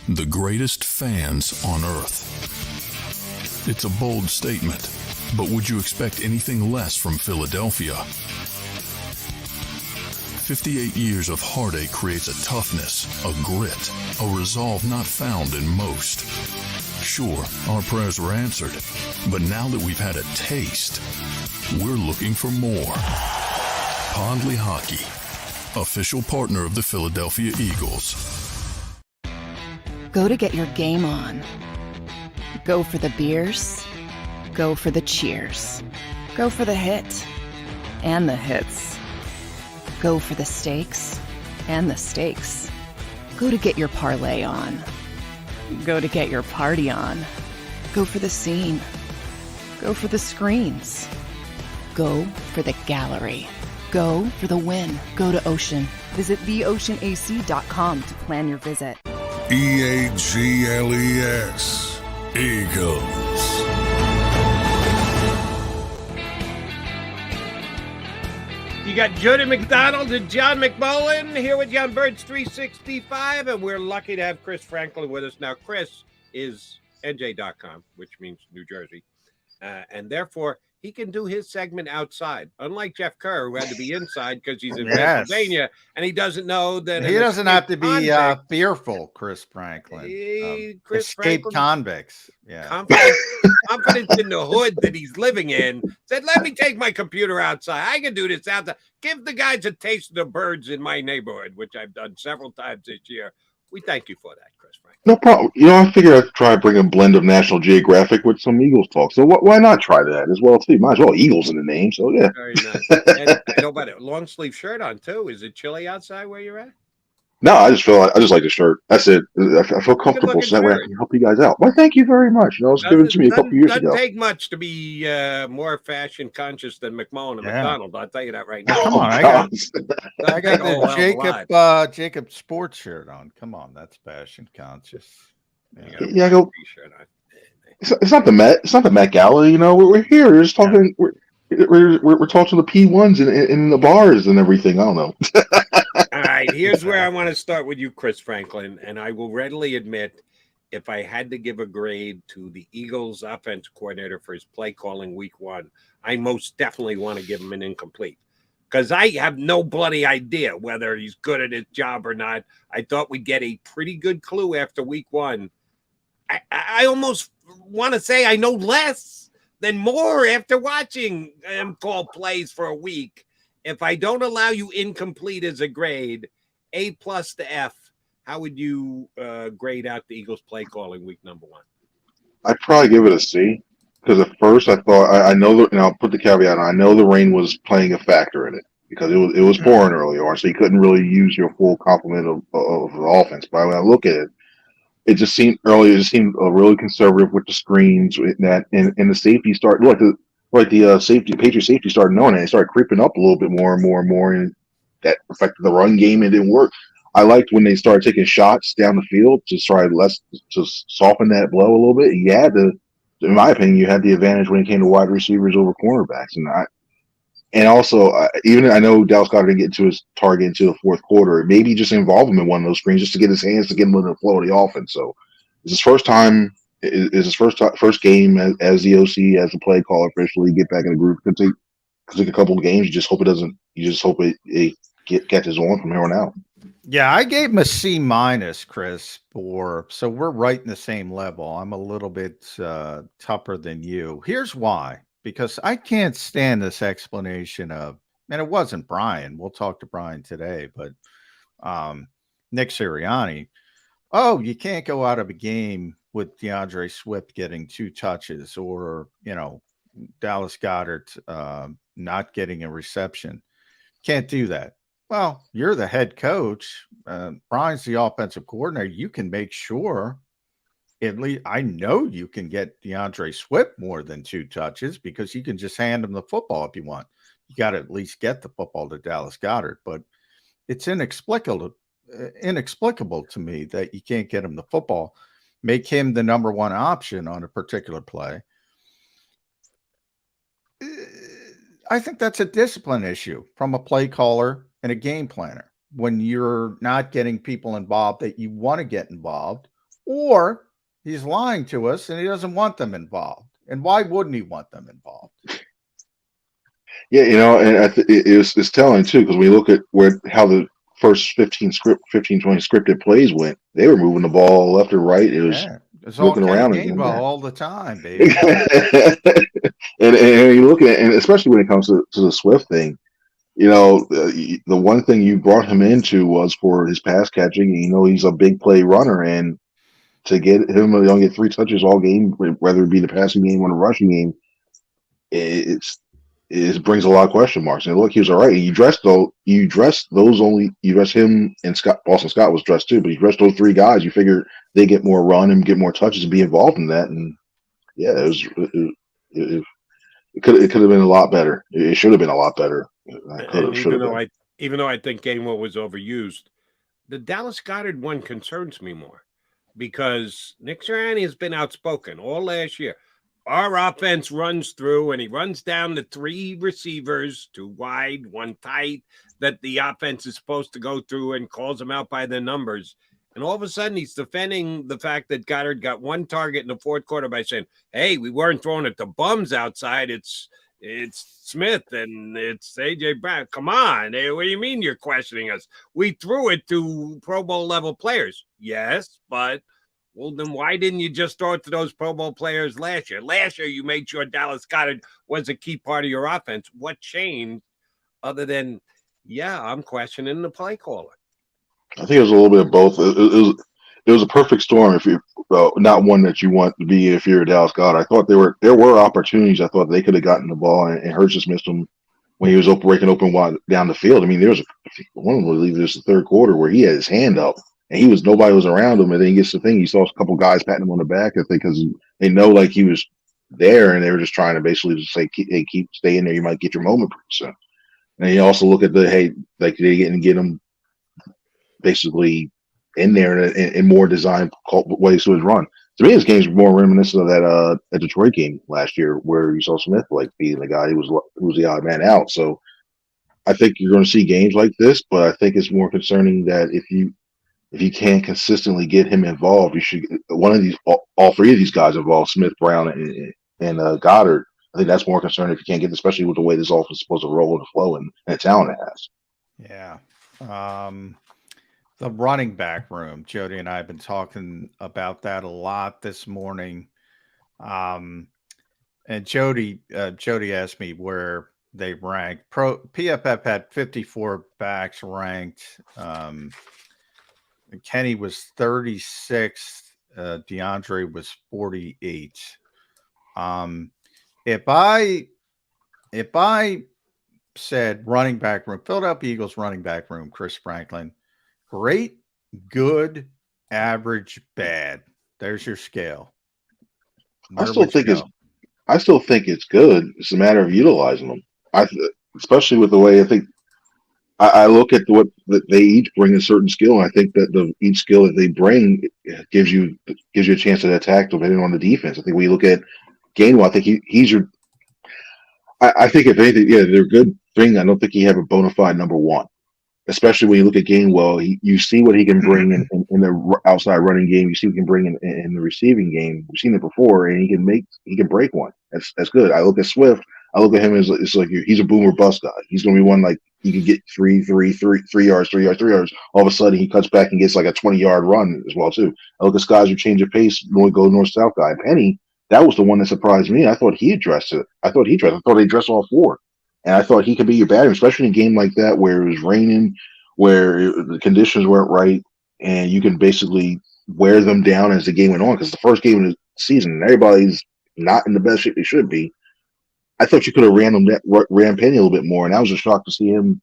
The greatest fans on earth. It's a bold statement, but would you expect anything less from Philadelphia? 58 years of heartache creates a toughness, a grit, a resolve not found in most. Sure, our prayers were answered, but now that we've had a taste, we're looking for more. Pondley Hockey, official partner of the Philadelphia Eagles. Go to get your game on. Go for the beers. Go for the cheers. Go for the hit and the hits. Go for the stakes and the stakes. Go to get your parlay on. Go to get your party on. Go for the scene. Go for the screens. Go for the gallery. Go for the win. Go to Ocean. Visit theoceanac.com to plan your visit. EAGLES, Eagles. You got Jody McDonald and John McMullen here with you on Birds 365, and we're lucky to have Chris Franklin with us. Now, Chris is NJ.com, which means New Jersey, and therefore he can do his segment outside, unlike Jeff Kerr, who had to be inside because he's in Pennsylvania, and he doesn't know that he doesn't have to be fearful, Chris Franklin. Escaped convicts. Yeah. Confidence in the hood that he's living in. Said, let me take my computer outside. I can do this outside. Give the guys a taste of the birds in my neighborhood, which I've done several times this year. We thank you for that, Chris Franklin. No problem. I figured I'd try to bring a blend of National Geographic with some Eagles talk. So why not try that as well, too? Might as well Eagles in the name. So, yeah. Very nice. And I know about it. Long sleeve shirt on, too. Is it chilly outside where you're at? No, I just like the shirt. That's it. I feel comfortable, so that way I can help you guys out. Well, thank you very much. It was given to me a couple years ago. It doesn't take much to be more fashion conscious than McMullen and McDonald. I'll tell you that right now. Come on, I got the JAKIB Sports shirt on. Come on, that's fashion conscious. Yeah, I go. It's not the Met. It's not the Met Gala. We're here. We're just talking. We're talking to the P1s in the bars and everything. I don't know. All right, here's where I want to start with you, Chris Franklin, and I will readily admit, if I had to give a grade to the Eagles' offense coordinator for his play calling week 1, I most definitely want to give him an incomplete because I have no bloody idea whether he's good at his job or not. I thought we'd get a pretty good clue after week 1. I almost want to say I know less than more after watching him call plays for a week. If I don't allow you incomplete as a grade, A+ to F, how would you grade out the Eagles play calling week number 1? I'd probably give it a C because at first I thought I know that, and I'll put the caveat on. I know the rain was playing a factor in it because it was pouring early on, so you couldn't really use your full complement of the offense. But when I look at it, it just seemed early. It just seemed really conservative with the screens and that, and the safety started Patriot safety started knowing it. It started creeping up a little bit more and more and more, and that affected the run game. It didn't work. I liked when they started taking shots down the field to try to soften that blow a little bit. You had to, in my opinion, you had the advantage when it came to wide receivers over cornerbacks, and also even I know Dallas Goedert didn't get to his target into the fourth quarter. Maybe just involve him in one of those screens just to get his hands to get him into the flow of the offense. So it's his first time. Is his first game as the OC, as the play caller officially, get back in the group. Could take a couple of games. You just hope it doesn't. You just hope it catches on from here on out. Yeah, I gave him a C-, Chris, so we're right in the same level. I'm a little bit tougher than you. Here's why. Because I can't stand this explanation of, and it wasn't Brian. We'll talk to Brian today, but Nick Sirianni. Oh, you can't go out of a game with DeAndre Swift getting 2 touches or, Dallas Goedert not getting a reception. Can't do that. Well, you're the head coach. Brian's the offensive coordinator. You can make sure, at least I know you can get DeAndre Swift more than 2 touches because you can just hand him the football if you want. You got to at least get the football to Dallas Goedert. But it's inexplicable to me that you can't get him the football. Make him the number 1 option on a particular play. I think that's a discipline issue from a play caller and a game planner when you're not getting people involved that you want to get involved, or he's lying to us and he doesn't want them involved. And why wouldn't he want them involved? Yeah, and it's telling too, because we look at how the first 15, 20 scripted plays went. They were moving the ball left or right. It was looking around all the time, baby. and you look at, and especially when it comes to the Swift thing, the one thing you brought him into was for his pass catching. He's a big play runner, and to get him to only get 3 touches all game, whether it be the passing game or the rushing game, it brings a lot of question marks. And look, he was all right. You dressed him and Boston Scott was dressed too, but you dressed those 3 guys. You figure they get more run and get more touches and be involved in that. And yeah, it could have been a lot better. It should have been a lot better. Even though I think Gainwell was overused, the Dallas Goedert one concerns me more because Nick Sirianni has been outspoken all last year. Our offense runs through and he runs down the 3 receivers, 2 wide, 1 tight, that the offense is supposed to go through and calls them out by the numbers. And all of a sudden he's defending the fact that Goedert got 1 target in the fourth quarter by saying, hey, we weren't throwing it to bums outside. It's Smith and it's AJ Brown. Come on. Hey, what do you mean you're questioning us? We threw it to Pro Bowl level players. Yes, but well, then why didn't you just throw it to those Pro Bowl players last year? Last year, you made sure Dallas Goedert was a key part of your offense. What changed other than, I'm questioning the play caller? I think it was a little bit of both. It was a perfect storm. If you're not one that you want to be if you're a Dallas Goedert. I thought there were opportunities. I thought they could have gotten the ball, and Hurts just missed them when he was breaking open down the field. I mean, there was one of them, I believe, this the third quarter where he had his hand up. And nobody was around him, and then he gets the thing. He saw a couple guys patting him on the back, I think, because they know like he was there, and they were just trying to basically just say, "Hey, stay in there. You might get your moment pretty soon." And you also look at they didn't get him basically in there in more design ways to his run. To me, this game's more reminiscent of that Detroit game last year where you saw Smith like being the guy who was the odd man out. So I think you're going to see games like this, but I think it's more concerning that if you can't consistently get him involved, you should one of these all three of these guys involved, Smith, Brown, and Goddard. I think that's more concerning if you can't get, especially with the way this offense is supposed to roll and flow and the talent it has. Yeah. The running back room, Jody and I have been talking about that a lot this morning. And Jody asked me where they ranked. PFF had 54 backs ranked. Kenny was 36th. DeAndre was 48. If I said running back room, Philadelphia Eagles running back room, Chris Franklin, great, good, average, bad. There's your scale. I still think it's good. It's a matter of utilizing them. Especially with the way I look at what they each bring a certain skill, and I think that each skill that they bring gives you a chance to attack depending on the defense. I think when you look at Gainwell, I think he's your. I think if anything, yeah, they're a good thing. I don't think he have a bona fide number one, especially when you look at Gainwell. You see what he can bring in the outside running game. You see what he can bring in the receiving game. We've seen it before, and he can break one. That's good. I look at Swift. I look at him as it's like he's a boomer bust guy. He's going to be one like he can get 3 yards. All of a sudden, he cuts back and gets like a 20-yard run as well too. I look at guys who change of pace, go north south guy. Penny, that was the one that surprised me. I thought he addressed it. I thought they addressed all four, and I thought he could be your battery, especially in a game like that where it was raining, where the conditions weren't right, and you can basically wear them down as the game went on. Because the first game of the season, and everybody's not in the best shape they should be. I thought you could have ran Penny a little bit more, and I was just shocked to see him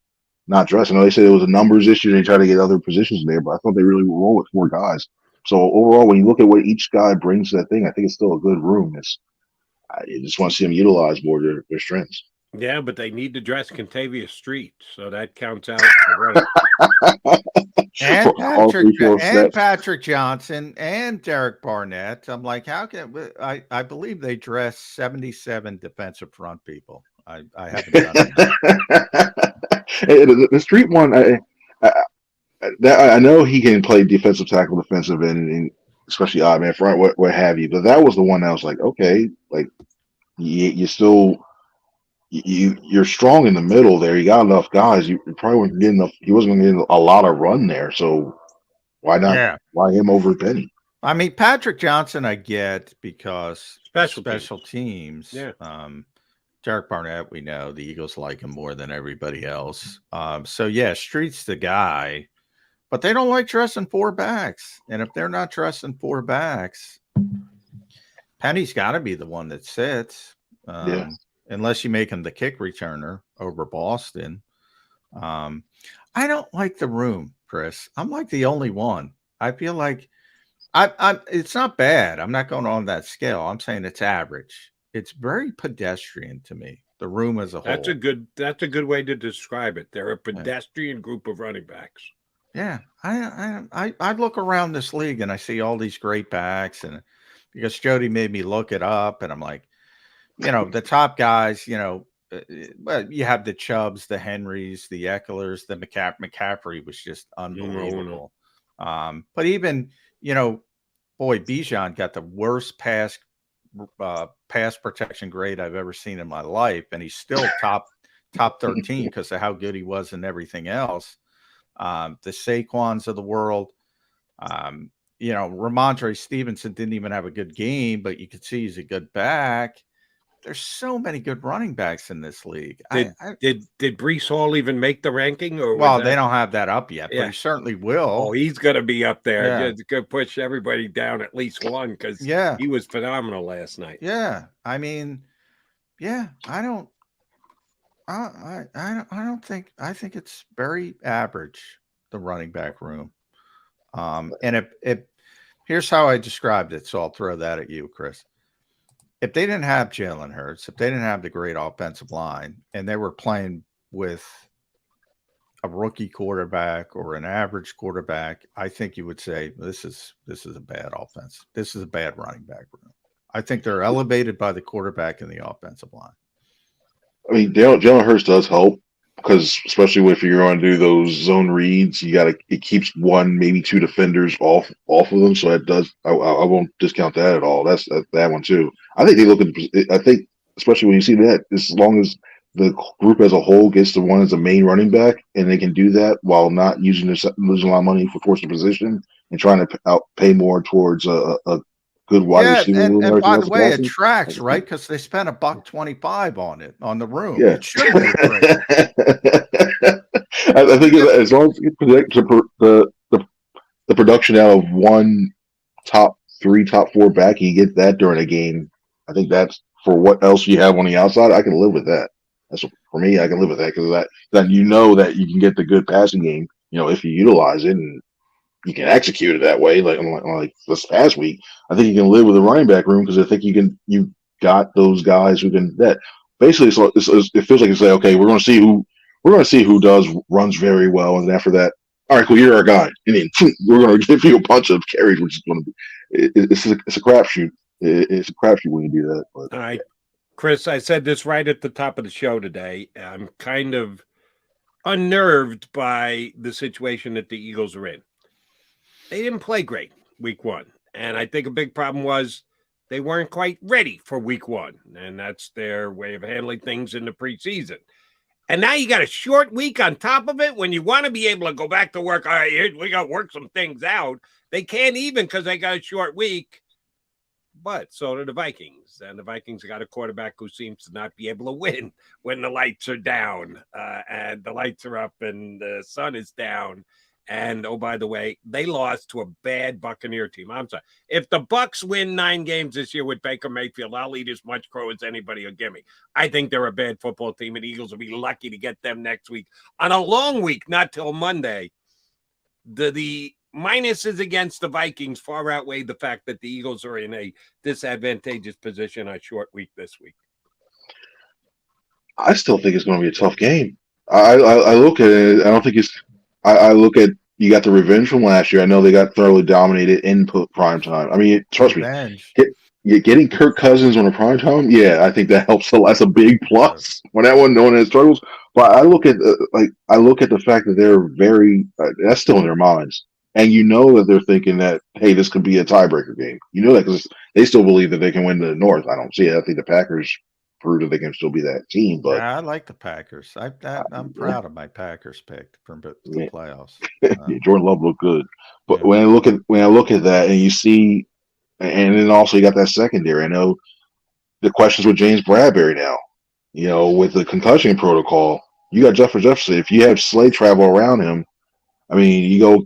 not dress. I know they said it was a numbers issue, and they tried to get other positions in there, but I thought they really roll with four guys. So overall, when you look at what each guy brings to that thing, I think it's still a good room. You just want to see them utilize more their strengths. Yeah, but they need to dress Contavious Street, so that counts out. And Patrick Johnson and Derek Barnett. I'm like, how can I believe they dress 77 defensive front people? I haven't done it. The Street one, I know he can play defensive tackle, defensive end, and especially odd man front, what have you. But that was the one that was like, okay, like you still. You're strong in the middle there. You got enough guys. You probably weren't getting enough. He wasn't going to get a lot of run there. So why not? Yeah. Why him over Penny? I mean, Patrick Johnson, I get because special teams. Yeah. Derek Barnett, we know the Eagles like him more than everybody else. So yeah, Street's the guy, but they don't like dressing four backs. And if they're not dressing four backs, Penny's got to be the one that sits. Yeah. Unless you make him the kick returner over Boston. I don't like the room, Chris. I'm like the only one. I feel like it's not bad. I'm not going on that scale. I'm saying it's average. It's very pedestrian to me, the room as a whole. That's a good way to describe it. They're a pedestrian group of running backs. Yeah. I look around this league and I see all these great backs, and because Jody made me look it up, and I'm like, the top guys, well, you have the Chubbs, the Henrys, the Ecklers, the McCaffrey was just unbelievable. But even, boy, Bijan got the worst pass protection grade I've ever seen in my life, and he's still top 13 because of how good he was and everything else. The Saquons of the world, Ramondre Stevenson didn't even have a good game, but you could see he's a good back. There's so many good running backs in this league. Did Breece Hall even make the ranking? They don't have that up yet, but he certainly will. Oh, he's going to be up there. Yeah. It's going to push everybody down at least one because he was phenomenal last night. Yeah, I mean, I think it's very average, the running back room. And here's how I described it, so I'll throw that at you, Chris. If they didn't have Jalen Hurts, if they didn't have the great offensive line, and they were playing with a rookie quarterback or an average quarterback, I think you would say this is a bad offense. This is a bad running back room. I think they're elevated by the quarterback and the offensive line. I mean, Jalen Hurts does help because especially if you're going to do those zone reads, it keeps one, maybe two defenders off of them. So that does. I won't discount that at all. That's that one too. I think they look at. I think especially when you see that, as long as the group as a whole gets the one as a main running back, and they can do that while not losing a lot of money for forcing position and trying to pay more towards a good wide receiver. And by the way, it tracks, right? Because they spent $125 on it on the room. Yeah. It should be great. I think as long as you predict the production out of one top 3, top 4 back, and you get that during a game, I think that's for what else you have on the outside. I can live with that. That's for me. I can live with that because then you know that you can get the good passing game. If you utilize it and you can execute it that way, like this past week. I think you can live with a running back room because I think you got those guys who can that. Basically, so it feels like you say, okay, we're going to see who runs very well, and after that, all right, cool, you're our guy, and then we're going to give you a bunch of carries, which is going to be it's a crapshoot. It's a crapshoot when you do that. But. All right, Chris, I said this right at the top of the show today. I'm kind of unnerved by the situation that the Eagles are in. They didn't play great week 1. And I think a big problem was they weren't quite ready for week 1. And that's their way of handling things in the preseason. And now you got a short week on top of it when you want to be able to go back to work. All right, we got to work some things out. They can't even because they got a short week. But so do the Vikings. And the Vikings got a quarterback who seems to not be able to win when the lights are down and the lights are up and the sun is down. And, oh, by the way, they lost to a bad Buccaneer team. I'm sorry. If the Bucs win 9 games this year with Baker Mayfield, I'll eat as much crow as anybody will give me. I think they're a bad football team, and the Eagles will be lucky to get them next week. On a long week, not till Monday, the minuses against the Vikings far outweigh the fact that the Eagles are in a disadvantageous position on a short week this week. I still think it's going to be a tough game. I look at it. I don't think it's – I look at you got the revenge from last year. I know they got thoroughly dominated in prime time. I mean, trust me, getting Kirk Cousins on a prime time, yeah, I think that helps a lot. That's a big plus when that one known as struggles. But I look at the fact that they're very that's still in their minds, and you know that they're thinking that hey, this could be a tiebreaker game. You know that because they still believe that they can win the North. I don't see it. I think the Packers prove that they can still be that team. But yeah, I like the Packers. I'm proud of my Packers pick from the playoffs. Jordan Love looked good, but when I look at that and you see, and then also you got that secondary. I know the questions with James Bradbury now. You know, with the concussion protocol, you got Jefferson. If you have Slay travel around him, I mean, you go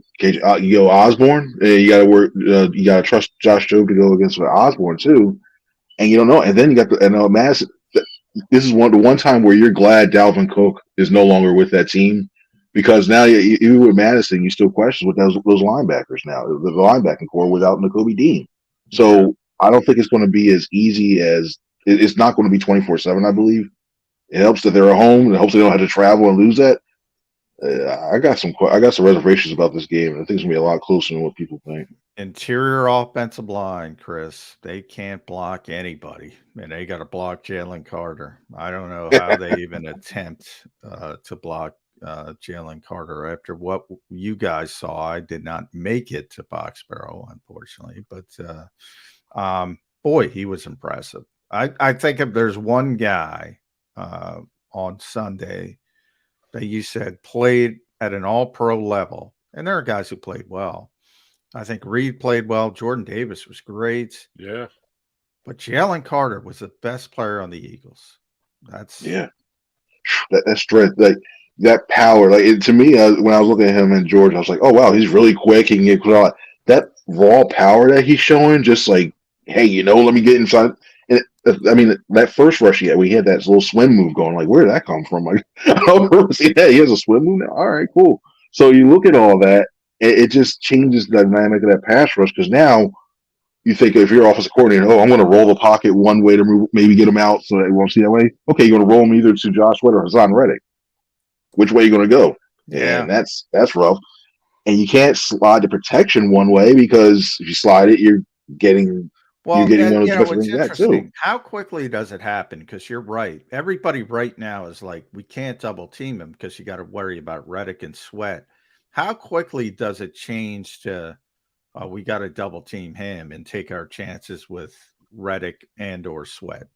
Osborne. You got to work. You got to trust Josh Jobe to go against Osborne too, and you don't know. And then you got Madison. This is the one time where you're glad Dalvin Cook is no longer with that team because now you with Madison, you still question with those linebackers now, the linebacking core without Nakobe Dean. So I don't think it's going to be as easy as it's not going to be 24/7. I believe it helps that they're at home. It helps they don't have to travel and lose that. I got some reservations about this game, and I think it's going to be a lot closer than what people think. Interior offensive line, Chris. They can't block anybody, and they got to block Jalen Carter. I don't know how they even attempt to block Jalen Carter after what you guys saw. I did not make it to Foxborough, unfortunately, but boy, he was impressive. I think if there's one guy on Sunday that you said played at an all-pro level, and there are guys who played well. I think Reed played well. Jordan Davis was great. Yeah. But Jalen Carter was the best player on the Eagles. That strength, like that power. Like to me, when I was looking at him in Georgia, I was like, oh wow, he's really quick. He can get that raw power that he's showing. Just like, hey, let me get inside. And I mean, that first rush he had that little swim move going. Like, where did that come from? Like, I don't remember seeing that. He has a swim move now. All right, cool. So you look at all that. It just changes the dynamic of that pass rush because now you think if you're offensive coordinator, I'm going to roll the pocket one way to move, maybe get him out so they won't see that way. Okay, you're going to roll him either to Josh Sweat or Hassan Reddick. Which way are you going to go? and that's rough. And you can't slide the protection one way because if you slide it, you're getting one of the defensive things back too. How quickly does it happen? Because you're right. Everybody right now is like, we can't double team him because you got to worry about Reddick and Sweat. How quickly does it change to we got to double team him and take our chances with Reddick and or Sweat?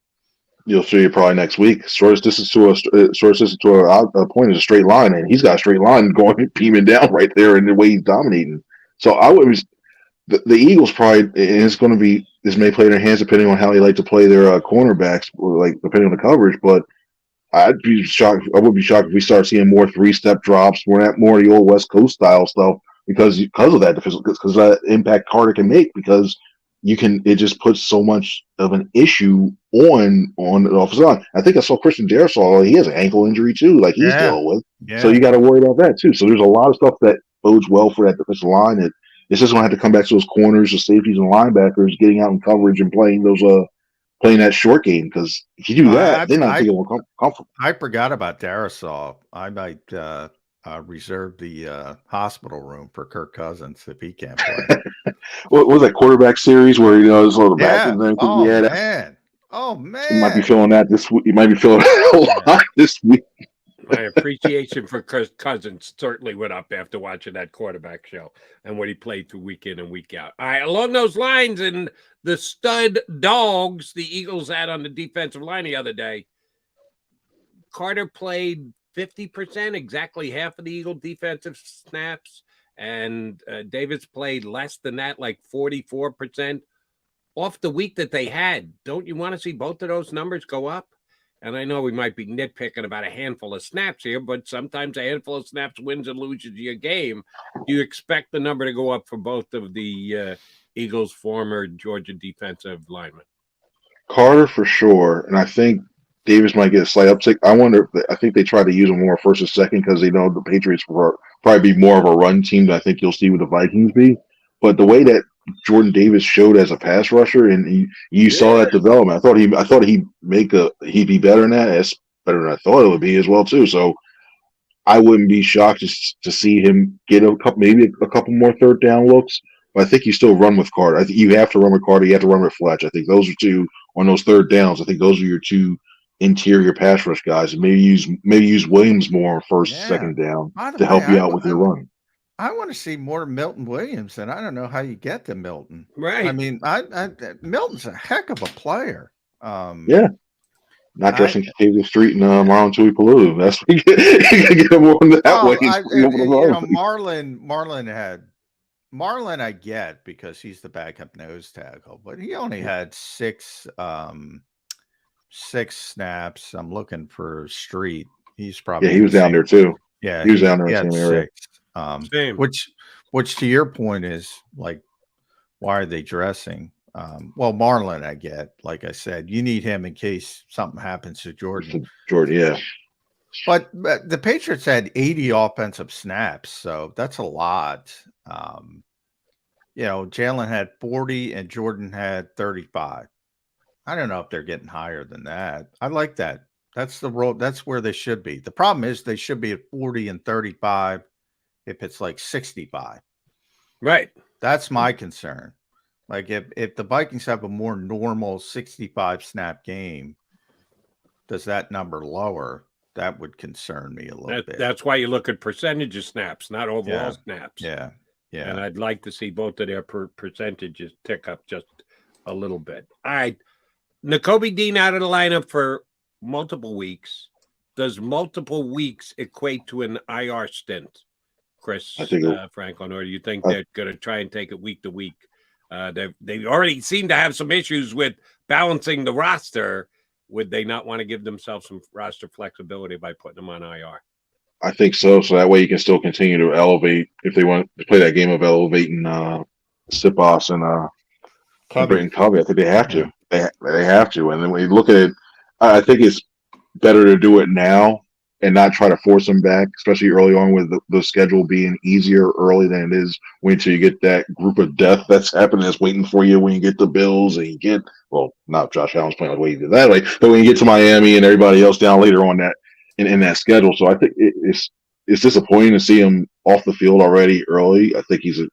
You'll see it probably next week. Shortest distance to a point is a straight line, and he's got a straight line going beaming down right there in the way he's dominating. So I would the Eagles probably, and it's going to be, this may play in their hands depending on how they like to play their cornerbacks, like depending on the coverage. But I'd be shocked. I would be shocked if we start seeing more 3-step drops, more of the old West Coast style stuff because of that, because that impact Carter can make. Because it just puts so much of an issue on the offensive line. I think I saw Christian Darrisaw. He has an ankle injury too, like he's dealing with. Yeah. So you got to worry about that too. So there's a lot of stuff that bodes well for that defensive line. It's just going to have to come back to those corners, the safeties, and linebackers getting out in coverage and playing that short game. Because if you do that, they're not feeling more comfortable. I forgot about Darrisaw. I might reserve the hospital room for Kirk Cousins if he can't play. What was that quarterback series where it's all the back and thing? Oh man! You might be feeling that this week. You might be feeling a lot this week. My appreciation for Cousins certainly went up after watching that quarterback show and what he played through week in and week out. All right, along those lines, and the stud dogs the Eagles had on the defensive line the other day, Carter played 50%, exactly half of the Eagle defensive snaps, and Davis played less than that, like 44%. Off the week that they had, don't you want to see both of those numbers go up? And I know we might be nitpicking about a handful of snaps here, but sometimes a handful of snaps wins and loses your game. Do you expect the number to go up for both of the Eagles' former Georgia defensive linemen? Carter for sure, and I think Davis might get a slight uptick. I think they try to use him more first and second because they know the Patriots will probably be more of a run team than I think you'll see with the Vikings be. But the way that Jordan Davis showed as a pass rusher, and you saw that development. I thought he'd be better than that. That's better than I thought it would be as well too. So I wouldn't be shocked to see him get maybe a couple more third down looks. But I think you still run with Carter. I think you have to run with Carter. You have to run with Fletch. I think those are two on those third downs. I think those are your two interior pass rush guys, and maybe use Williams more on first, second down to help you out with your run. I want to see more Milton Williams, and I don't know how you get to Milton. Right. I mean, Milton's a heck of a player. Not dressing Cave Street and Marlon Tuipulotu. That's what you get him on that way. Marlon I get because he's the backup nose tackle, but he only had six snaps. I'm looking for Street. He's probably he was down there too. Yeah, he was down there in the same area. Same. Which to your point is like, why are they dressing? Well, Marlon, I get, like I said, you need him in case something happens to Jordan. Yeah. But the Patriots had 80 offensive snaps, so that's a lot. Jalen had 40 and Jordan had 35. I don't know if they're getting higher than that. I like that. That's the role. That's where they should be. The problem is they should be at 40 and 35 if it's like 65. Right. That's my concern. Like if the Vikings have a more normal 65 snap game, does that number lower? That would concern me a little bit. That's why you look at percentage of snaps, not overall snaps. Yeah. And I'd like to see both of their percentages tick up just a little bit. All right. Nakobe Dean out of the lineup for multiple weeks. Does multiple weeks equate to an IR stint, Chris Franklin, or do you think they're going to try and take it week to week? They already seem to have some issues with balancing the roster. Would they not want to give themselves some roster flexibility by putting them on IR? I think so. So that way you can still continue to elevate if they want to play that game of elevating Siposs and Britton Covey. I think they have to. They have to. And then when you look at it, I think it's better to do it now and not try to force them back, especially early on with the schedule being easier early than it is until you get that group of death that's happening that's waiting for you when you get the Bills and you get, well, not Josh Allen's playing the way he did that way, but when you get to Miami and everybody else down later on that in that schedule. So I think it's it's disappointing to see him off the field already early. I think you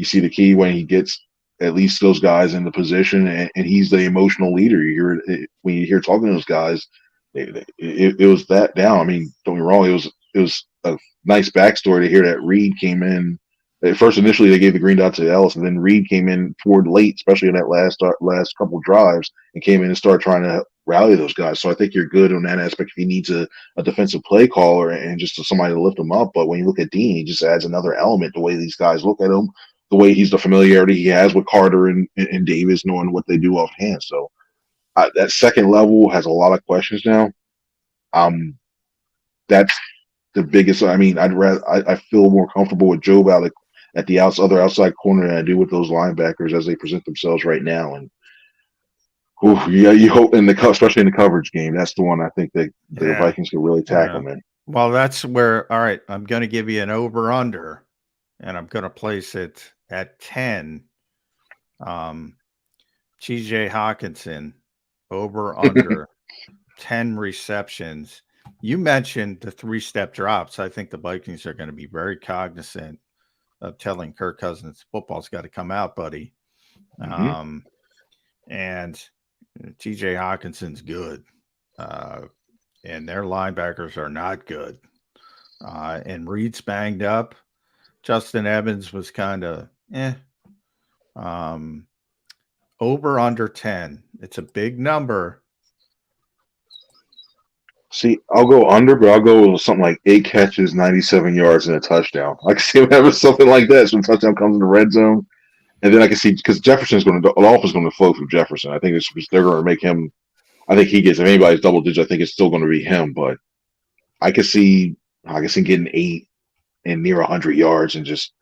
see the key when he gets at least those guys in the position, and he's the emotional leader. You hear it, when you hear talking to those guys, it was that down. I mean, don't get me wrong, it was a nice backstory to hear that Reed came in. At first, initially, they gave the green dot to Ellis, and then Reed came in toward late, especially in that last couple drives, and came in and started trying to rally those guys. So I think you're good on that aspect. If he needs a defensive play caller and just somebody to lift him up, but when you look at Dean, he just adds another element. The way these guys look at him, the way he's the familiarity he has with Carter and Davis, knowing what they do offhand. So that second level has a lot of questions now. That's the biggest. I mean, I feel more comfortable with Job out at the other outside corner than I do with those linebackers as they present themselves right now. And yeah, you hope especially in the coverage game, that's the one I think that the Vikings can really tackle, man. Well, that's where. All right, I'm going to give you an over/under, and I'm going to place it at 10. T.J. Hawkinson over/under 10 receptions. You mentioned the 3-step drops. I think the Vikings are going to be very cognizant of telling Kirk Cousins, football's got to come out, buddy. And T.J. Hawkinson's good. And their linebackers are not good. And Reed's banged up. Justin Evans was kind of over/under 10. It's a big number. See, I'll go under, but I'll go with something like 8 catches, 97 yards, and a touchdown. I can see him having something like that. So when touchdown comes in the red zone, and then I can see because Jefferson's going to, the offense is going to flow from Jefferson. I think they're going to make him. I think he gets, if anybody's double digits, I think it's still going to be him. But I can see getting 8 and near 100 yards and just.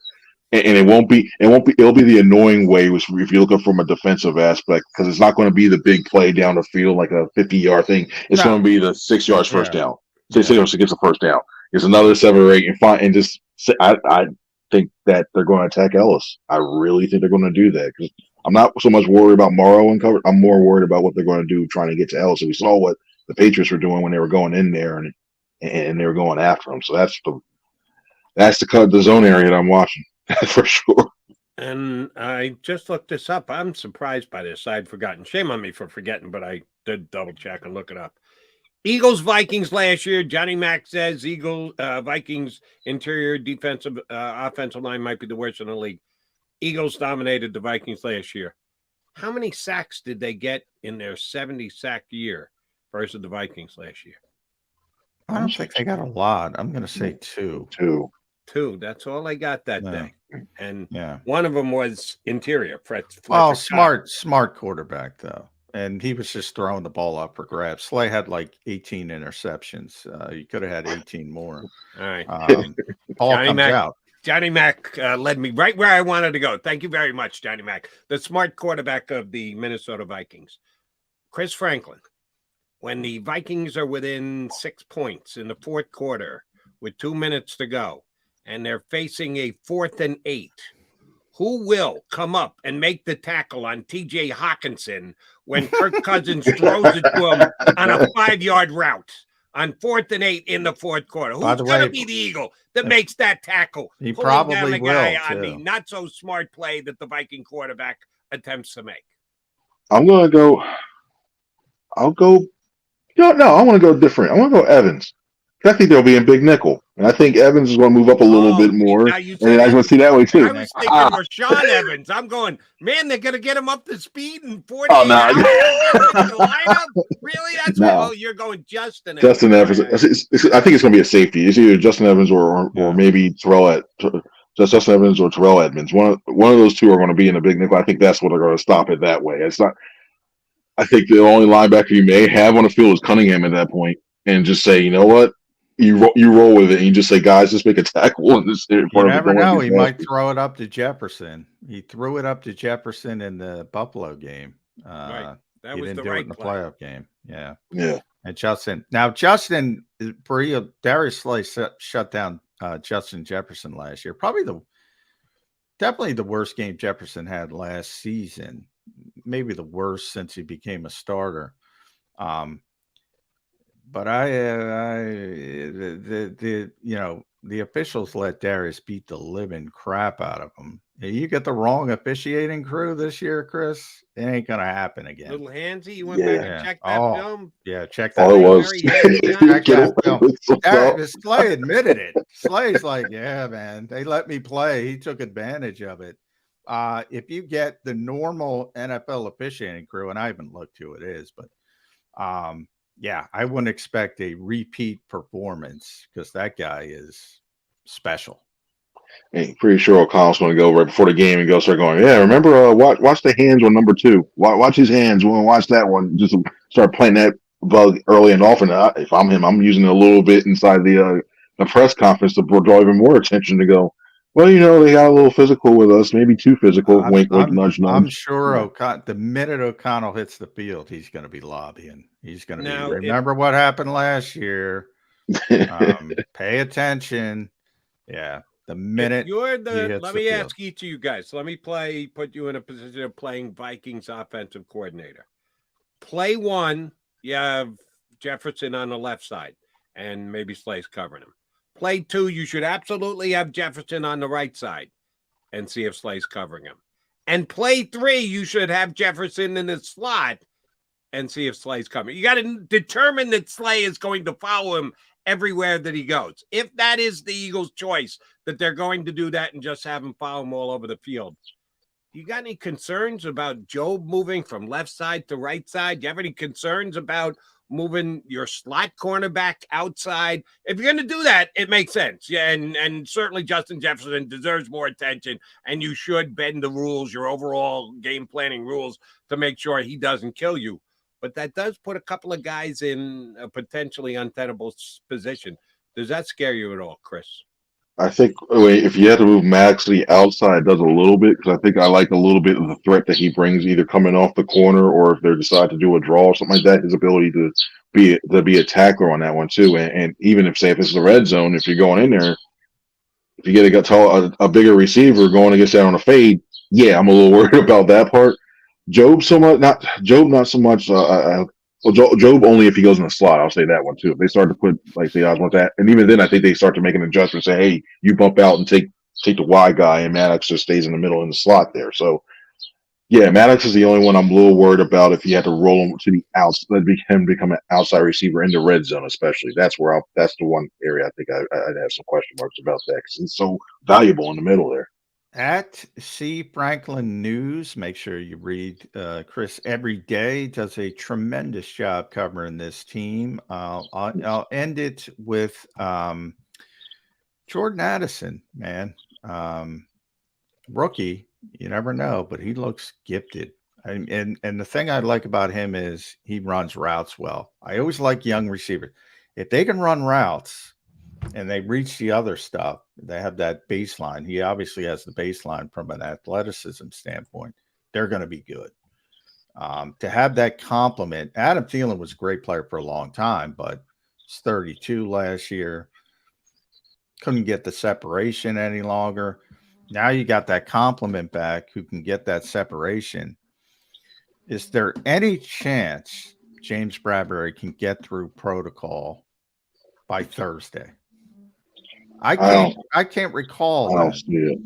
And it'll be the annoying way if you're looking from a defensive aspect, because it's not going to be the big play down the field like a 50-yard thing. It's going to be the 6 yards first down. 6 yards to get the first down. It's another 7 or 8 and just. I think that they're going to attack Ellis. I really think they're going to do that because I'm not so much worried about Morrow and cover. I'm more worried about what they're going to do trying to get to Ellis. And we saw what the Patriots were doing when they were going in there and they were going after him. So that's the zone area that I'm watching. For sure. And I just looked this up. I'm surprised by this. I'd forgotten. Shame on me for forgetting, but I did double check and look it up. Eagles Vikings last year. Johnny Mack says Vikings interior defensive offensive line might be the worst in the league. Eagles dominated the Vikings last year. How many sacks did they get in their 70-sack year versus the Vikings last year? I don't think they got a lot. I'm going to say 2. 2. That's all I got that day. And one of them was interior. Well, smart quarterback, though. And he was just throwing the ball up for grabs. Slay had like 18 interceptions. You could have had 18 more. All right. Johnny Mack led me right where I wanted to go. Thank you very much, Johnny Mack, the smart quarterback of the Minnesota Vikings. Chris Franklin, when the Vikings are within 6 points in the fourth quarter with 2 minutes to go, and they're facing a 4th and 8, who will come up and make the tackle on T.J. Hawkinson when Kirk Cousins throws it to him on a 5-yard route on 4th and 8 in the fourth quarter? Who's going to be the Eagle that makes that tackle? He probably down the guy on the not so smart play that the Viking quarterback attempts to make. I'm going to go. I want to go different. I want to go Evans. I think they'll be in big nickel. And I think Evans is going to move up a little bit more. And I want to see that way, too. I was thinking Rashaan Evans. I'm going, man, they're going to get him up to speed in 48 hours. Really? That's right. Oh, you're going Justin Evans. Justin Evans. I think it's going to be a safety. It's either Justin Evans or maybe Justin Evans or Terrell Edmonds. One of those two are going to be in a big nickel. I think that's what they're going to stop it that way. It's not. I think the only linebacker you may have on the field is Cunningham at that point, and just say, you know what? You roll with it, and you just say, guys, just make a tackle in this. You never know. He might throw it up to Jefferson. He threw it up to Jefferson in the Buffalo game. Right. That he was didn't the do right it in the play. playoff game. Yeah. And Justin. Darius Slay shut down Justin Jefferson last year. Definitely the worst game Jefferson had last season. Maybe the worst since he became a starter. But the officials let Darius beat the living crap out of him. You get the wrong officiating crew this year, Chris, it ain't gonna happen again. Little handsy, you went back and checked that film. Yeah, check that. All it was. Check that film. Slay admitted it. Slay's like, yeah, man, they let me play. He took advantage of it. If you get the normal NFL officiating crew, and I haven't looked who it is, but yeah, I wouldn't expect a repeat performance because that guy is special. Hey, pretty sure O'Connell's going to go right before the game and start going, yeah, remember, watch the hands on number 2. Watch his hands. We'll watch that one. Just start playing that bug early and often. If I'm him, I'm using it a little bit inside the press conference to draw even more attention to go, well, they got a little physical with us, maybe too physical. Wink, wink, nudge, nudge. I'm sure the minute O'Connell hits the field, he's going to be lobbying. He's going to be, remember what happened last year. Pay attention. Yeah. The minute let me ask each of you guys. Let me put you in a position of playing Vikings offensive coordinator. Play 1, you have Jefferson on the left side, and maybe Slay's covering him. Play 2, you should absolutely have Jefferson on the right side and see if Slay's covering him. And play 3, you should have Jefferson in the slot and see if Slay's covering. You got to determine that Slay is going to follow him everywhere that he goes. If that is the Eagles' choice, that they're going to do that and just have him follow him all over the field. You got any concerns about Job moving from left side to right side? Do you have any concerns about moving your slot cornerback outside? If you're going to do that, it makes sense. Yeah, and certainly Justin Jefferson deserves more attention, and you should bend the rules, your overall game planning rules, to make sure he doesn't kill you. But that does put a couple of guys in a potentially untenable position. Does that scare you at all, Chris? I think if you had to move Max to the outside, it does a little bit, because I think I like a little bit of the threat that he brings, either coming off the corner or if they decide to do a draw or something like that. His ability to be a tackler on that one too, and even if it's the red zone, if you're going in there, if you get a bigger receiver going against that on a fade, yeah, I'm a little worried about that part. Job not so much. Job only if he goes in the slot. I'll say that one too. If they start to put like the odds want that, and even then, I think they start to make an adjustment. Say, hey, you bump out and take the Y guy, and Maddox just stays in the middle in the slot there. So, yeah, Maddox is the only one I'm a little worried about. If you had to roll him to the outside, let him become an outside receiver in the red zone, especially. That's the one area I think I'd have some question marks about that, because he's so valuable in the middle there. At C. Franklin News, make sure you read Chris every day. Does a tremendous job covering this team. I'll end it with Jordan Addison, man. Rookie, you never know, but he looks gifted. And the thing I like about him is he runs routes well. I always like young receivers. If they can run routes and they reach the other stuff, they have that baseline. He obviously has the baseline from an athleticism standpoint. They're going to be good. To have that complement, Adam Thielen was a great player for a long time, but he's 32 last year. Couldn't get the separation any longer. Now you got that complement back who can get that separation. Is there any chance James Bradbury can get through protocol by Thursday? I can't recall. I don't see it.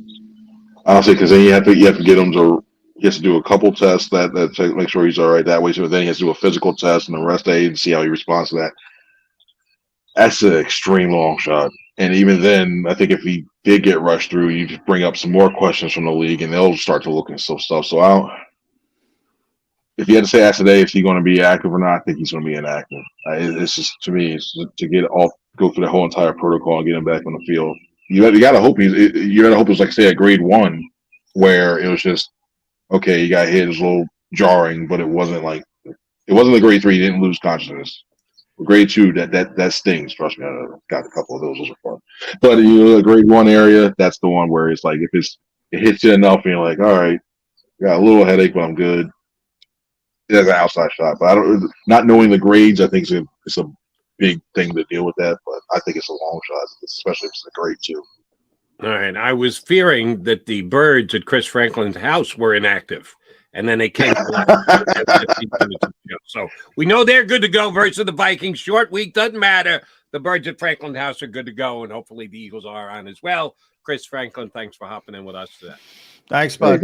Honestly, because then you have to get him to. He has to do a couple tests that make sure he's all right that way. So then he has to do a physical test and the rest day and see how he responds to that. That's an extreme long shot. And even then, I think if he did get rushed through, you just bring up some more questions from the league, and they'll start to look at some stuff. So if you had to say ask today, is he going to be active or not? I think he's going to be inactive. It's just, to me, it's to go through the whole entire protocol and get him back on the field. You got to hope it was like, say, a grade 1 where it was just, okay, he got hit, it was a little jarring, but it wasn't a grade 3, he didn't lose consciousness. Grade 2, that stings. Trust me, I got a couple of those. Those are fun. But the grade 1 area, that's the one where it's like, if it hits you enough and you're like, all right, got a little headache, but I'm good. That's an outside shot. But not knowing the grades, I think it's a big thing to deal with that. But I think it's a long shot, especially if it's a grade 2. All right. I was fearing that the birds at Chris Franklin's house were inactive. And then they came. 15 minutes ago. So we know they're good to go versus the Vikings. Short week, doesn't matter. The Birds at Franklin House are good to go, and hopefully the Eagles are on as well. Chris Franklin, thanks for hopping in with us today. Thanks, bud.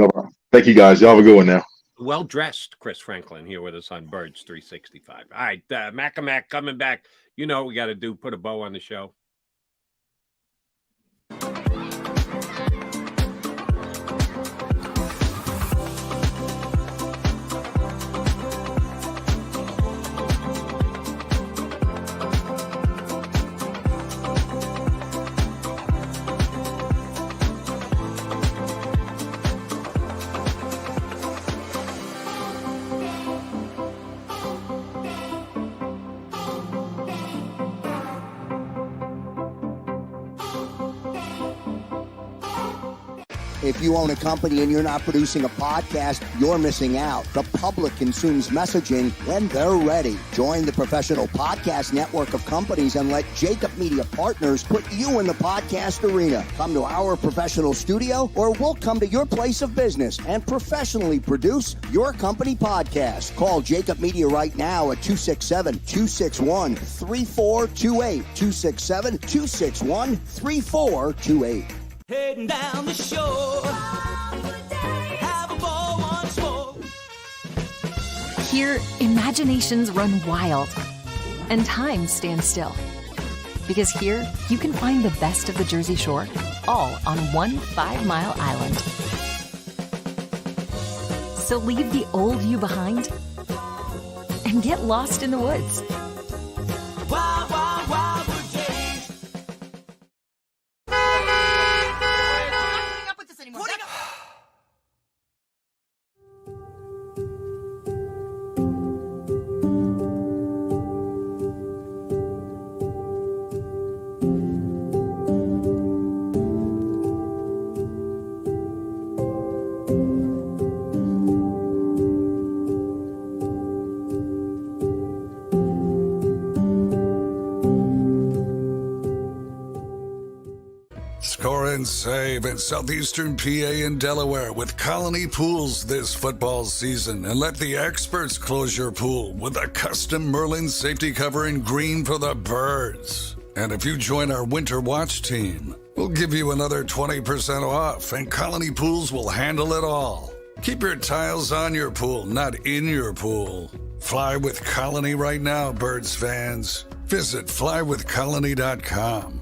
Thank you, guys. Y'all have a good one now. Well-dressed Chris Franklin here with us on Birds 365. All right, Mac coming back. You know what we got to do, put a bow on the show. If you own a company and you're not producing a podcast, you're missing out. The public consumes messaging when they're ready. Join the professional podcast network of companies and let JAKIB Media Partners put you in the podcast arena. Come to our professional studio, or we'll come to your place of business and professionally produce your company podcast. Call JAKIB Media right now at 267-261-3428. 267-261-3428. Heading down the shore. Have a ball once more. Here, imaginations run wild and time stands still. Because here, you can find the best of the Jersey Shore, all on one 5-mile island. So leave the old you behind and get lost in the woods. Wild, wild, wild wood days. Score and save in southeastern PA and Delaware with Colony Pools this football season, and let the experts close your pool with a custom Merlin safety cover in green for the birds. And if you join our Winter Watch team, we'll give you another 20% off, and Colony Pools will handle it all. Keep your tiles on your pool, not in your pool. Fly with Colony right now, Birds fans. Visit flywithcolony.com.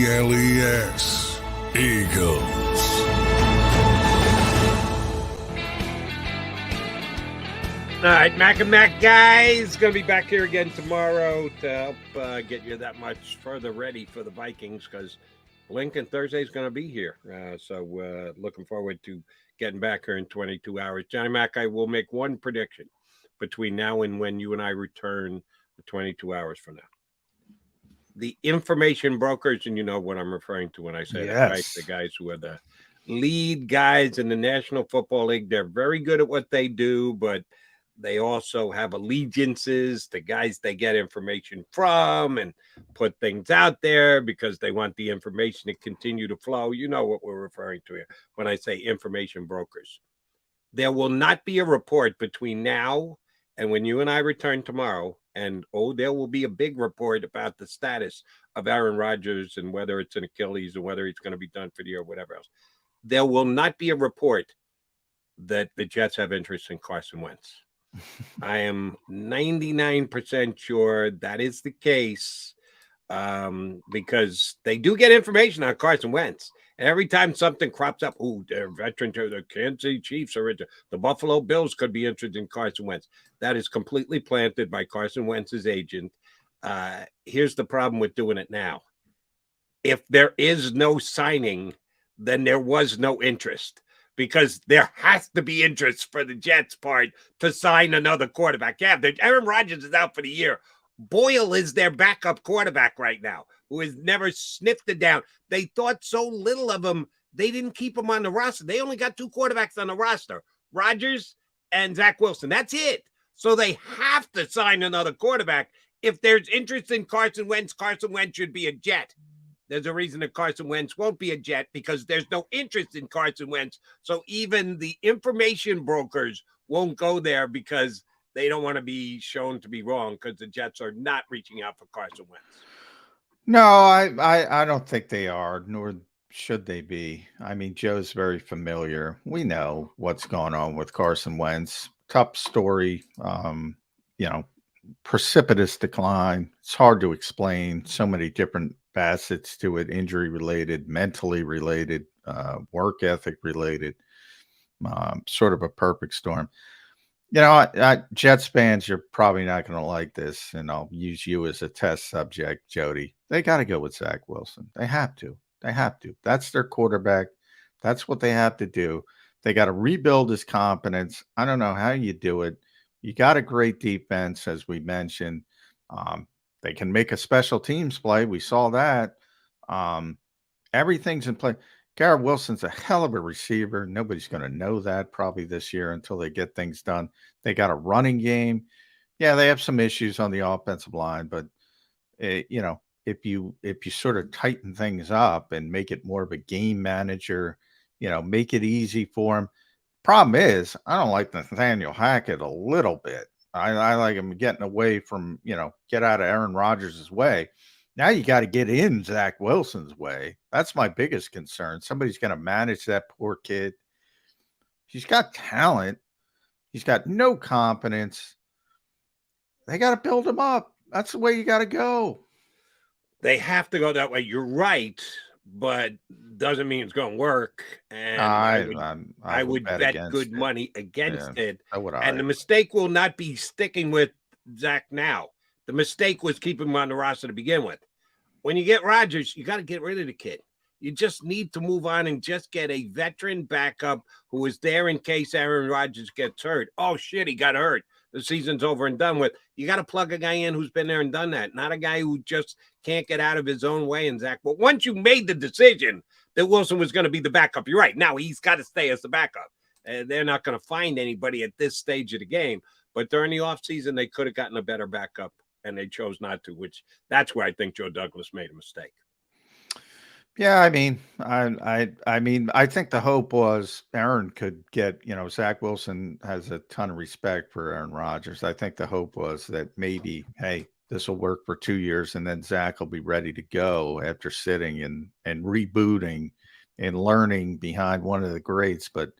EAGLES, Eagles. All right, Mac and Mac guys, going to be back here again tomorrow to help get you that much further ready for the Vikings, because Lincoln Thursday is going to be here. So looking forward to getting back here in 22 hours. Johnny Mac, I will make one prediction between now and when you and I return 22 hours from now. The information brokers, and you know what I'm referring to when I say that, right? The guys who are the lead guys in the National Football League. They're very good at what they do, but they also have allegiances to guys they get information from and put things out there because they want the information to continue to flow. You know what we're referring to here when I say information brokers. There will not be a report between now and when you and I return tomorrow. And, there will be a big report about the status of Aaron Rodgers and whether it's an Achilles or whether he's going to be done for the year or whatever else. There will not be a report that the Jets have interest in Carson Wentz. I am 99% sure that is the case because they do get information on Carson Wentz. Every time something crops up, they're veteran to the Kansas City Chiefs or the Buffalo Bills could be interested in Carson Wentz. That is completely planted by Carson Wentz's agent. Here's the problem with doing it now. If there is no signing, then there was no interest, because there has to be interest for the Jets part to sign another quarterback. Yeah, Aaron Rodgers is out for the year. Boyle is their backup quarterback right now, who has never sniffed it down. They thought so little of him, they didn't keep him on the roster. They only got 2 quarterbacks on the roster, Rodgers and Zach Wilson. That's it. So they have to sign another quarterback. If there's interest in Carson Wentz should be a Jet. There's a reason that Carson Wentz won't be a Jet because there's no interest in Carson Wentz. So even the information brokers won't go there because they don't want to be shown to be wrong because the Jets are not reaching out for Carson Wentz. No, I don't think they are, nor should they be. I mean, Joe's very familiar. We know what's going on with Carson Wentz. Tough story, precipitous decline. It's hard to explain. So many different facets to it, injury related, mentally related, work ethic related, sort of a perfect storm. Jets fans, you're probably not going to like this, and I'll use you as a test subject, Jody. They got to go with Zach Wilson. They have to. That's their quarterback. That's what they have to do. They got to rebuild his confidence. I don't know how you do it. You got a great defense, as we mentioned. They can make a special teams play. We saw that. Everything's in play. Garrett Wilson's a hell of a receiver. Nobody's going to know that probably this year until they get things done. They got a running game. Yeah, they have some issues on the offensive line, but if you sort of tighten things up and make it more of a game manager, make it easy for him. Problem is, I don't like Nathaniel Hackett a little bit. I like him getting away from, get out of Aaron Rodgers' way. Now you got to get in Zach Wilson's way. That's my biggest concern. Somebody's going to manage that poor kid. He's got talent. He's got no confidence. They got to build him up. That's the way you got to go. They have to go that way. You're right, but doesn't mean it's going to work. And I would bet good money against it. So would I. And the mistake will not be sticking with Zach now. The mistake was keeping him on the roster to begin with. When you get Rodgers, you got to get rid of the kid. You just need to move on and just get a veteran backup who is there in case Aaron Rodgers gets hurt. Oh, shit, he got hurt. The season's over and done with. You got to plug a guy in who's been there and done that, not a guy who just can't get out of his own way. And Zach, but once you made the decision that Wilson was going to be the backup, you're right. Now he's got to stay as the backup. They're not going to find anybody at this stage of the game. But during the offseason, they could have gotten a better backup, and they chose not to, which that's where I think Joe Douglas made a mistake. Yeah, I mean, I think the hope was Aaron could get, Zach Wilson has a ton of respect for Aaron Rodgers. I think the hope was that maybe, hey, this will work for 2 years and then Zach will be ready to go after sitting and rebooting and learning behind one of the greats. But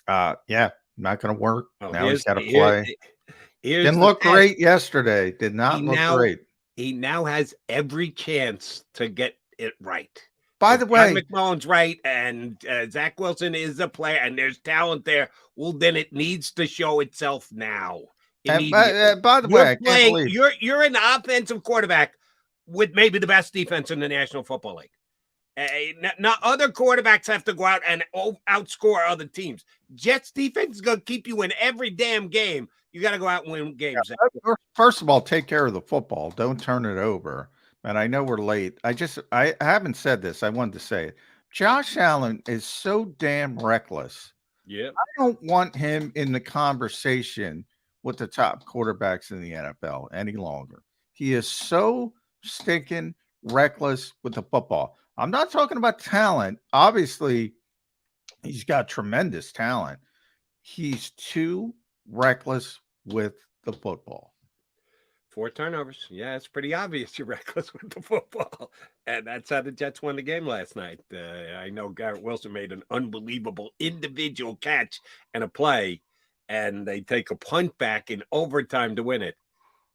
not going to work. Now he's got to play. Didn't look great yesterday. Did not look great. He now has every chance to get it right. By the way, McMullen's right, and Zach Wilson is a player, and there's talent there. Well, then it needs to show itself now. And by the way, I can't believe you're an offensive quarterback with maybe the best defense in the National Football League. Not other quarterbacks have to go out and outscore other teams. Jets defense is going to keep you in every damn game. You got to go out and win games. First of all, take care of the football. Don't turn it over. And I know we're late. I haven't said this. I wanted to say it. Josh Allen is so damn reckless. Yeah. I don't want him in the conversation with the top quarterbacks in the NFL any longer. He is so stinking reckless with the football. I'm not talking about talent. Obviously, he's got tremendous talent. He's too reckless with the football. 4 turnovers. Yeah, it's pretty obvious you're reckless with the football. And that's how the Jets won the game last night. I know Garrett Wilson made an unbelievable individual catch and a play, and they take a punt back in overtime to win it.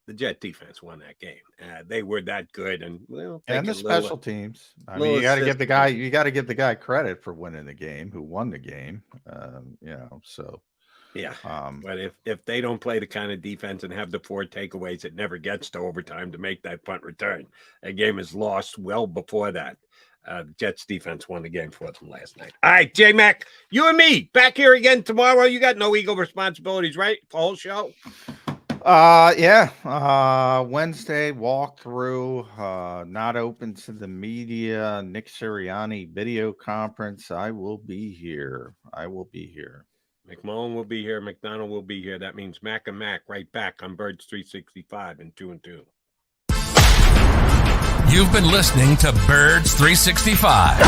The Jet defense won that game. They were that good, and the special teams. I mean, you got to give the guy credit for winning the game. Who won the game? So. Yeah, but if they don't play the kind of defense and have the 4 takeaways, it never gets to overtime to make that punt return. That game is lost well before that. The Jets defense won the game for them last night. All right, J-Mac, you and me back here again tomorrow. You got no Eagle responsibilities, right? The whole show? Wednesday walkthrough, not open to the media. Nick Sirianni video conference. I will be here. McMullen will be here. McDonald will be here. That means Mac and Mac right back on Birds 365 and 2 and 2. You've been listening to Birds 365,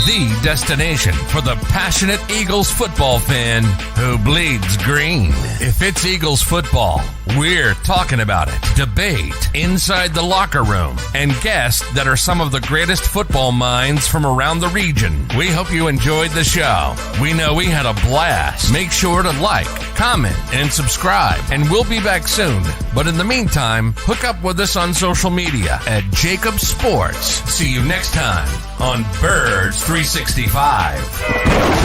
the destination for the passionate Eagles football fan who bleeds green. If it's Eagles football, we're talking about it. Debate inside the locker room and guests that are some of the greatest football minds from around the region. We hope you enjoyed the show. We know we had a blast. Make sure to like, comment, and subscribe, and we'll be back soon. But in the meantime, hook up with us on social media at JAKIB Sports. See you next time on Birds 365.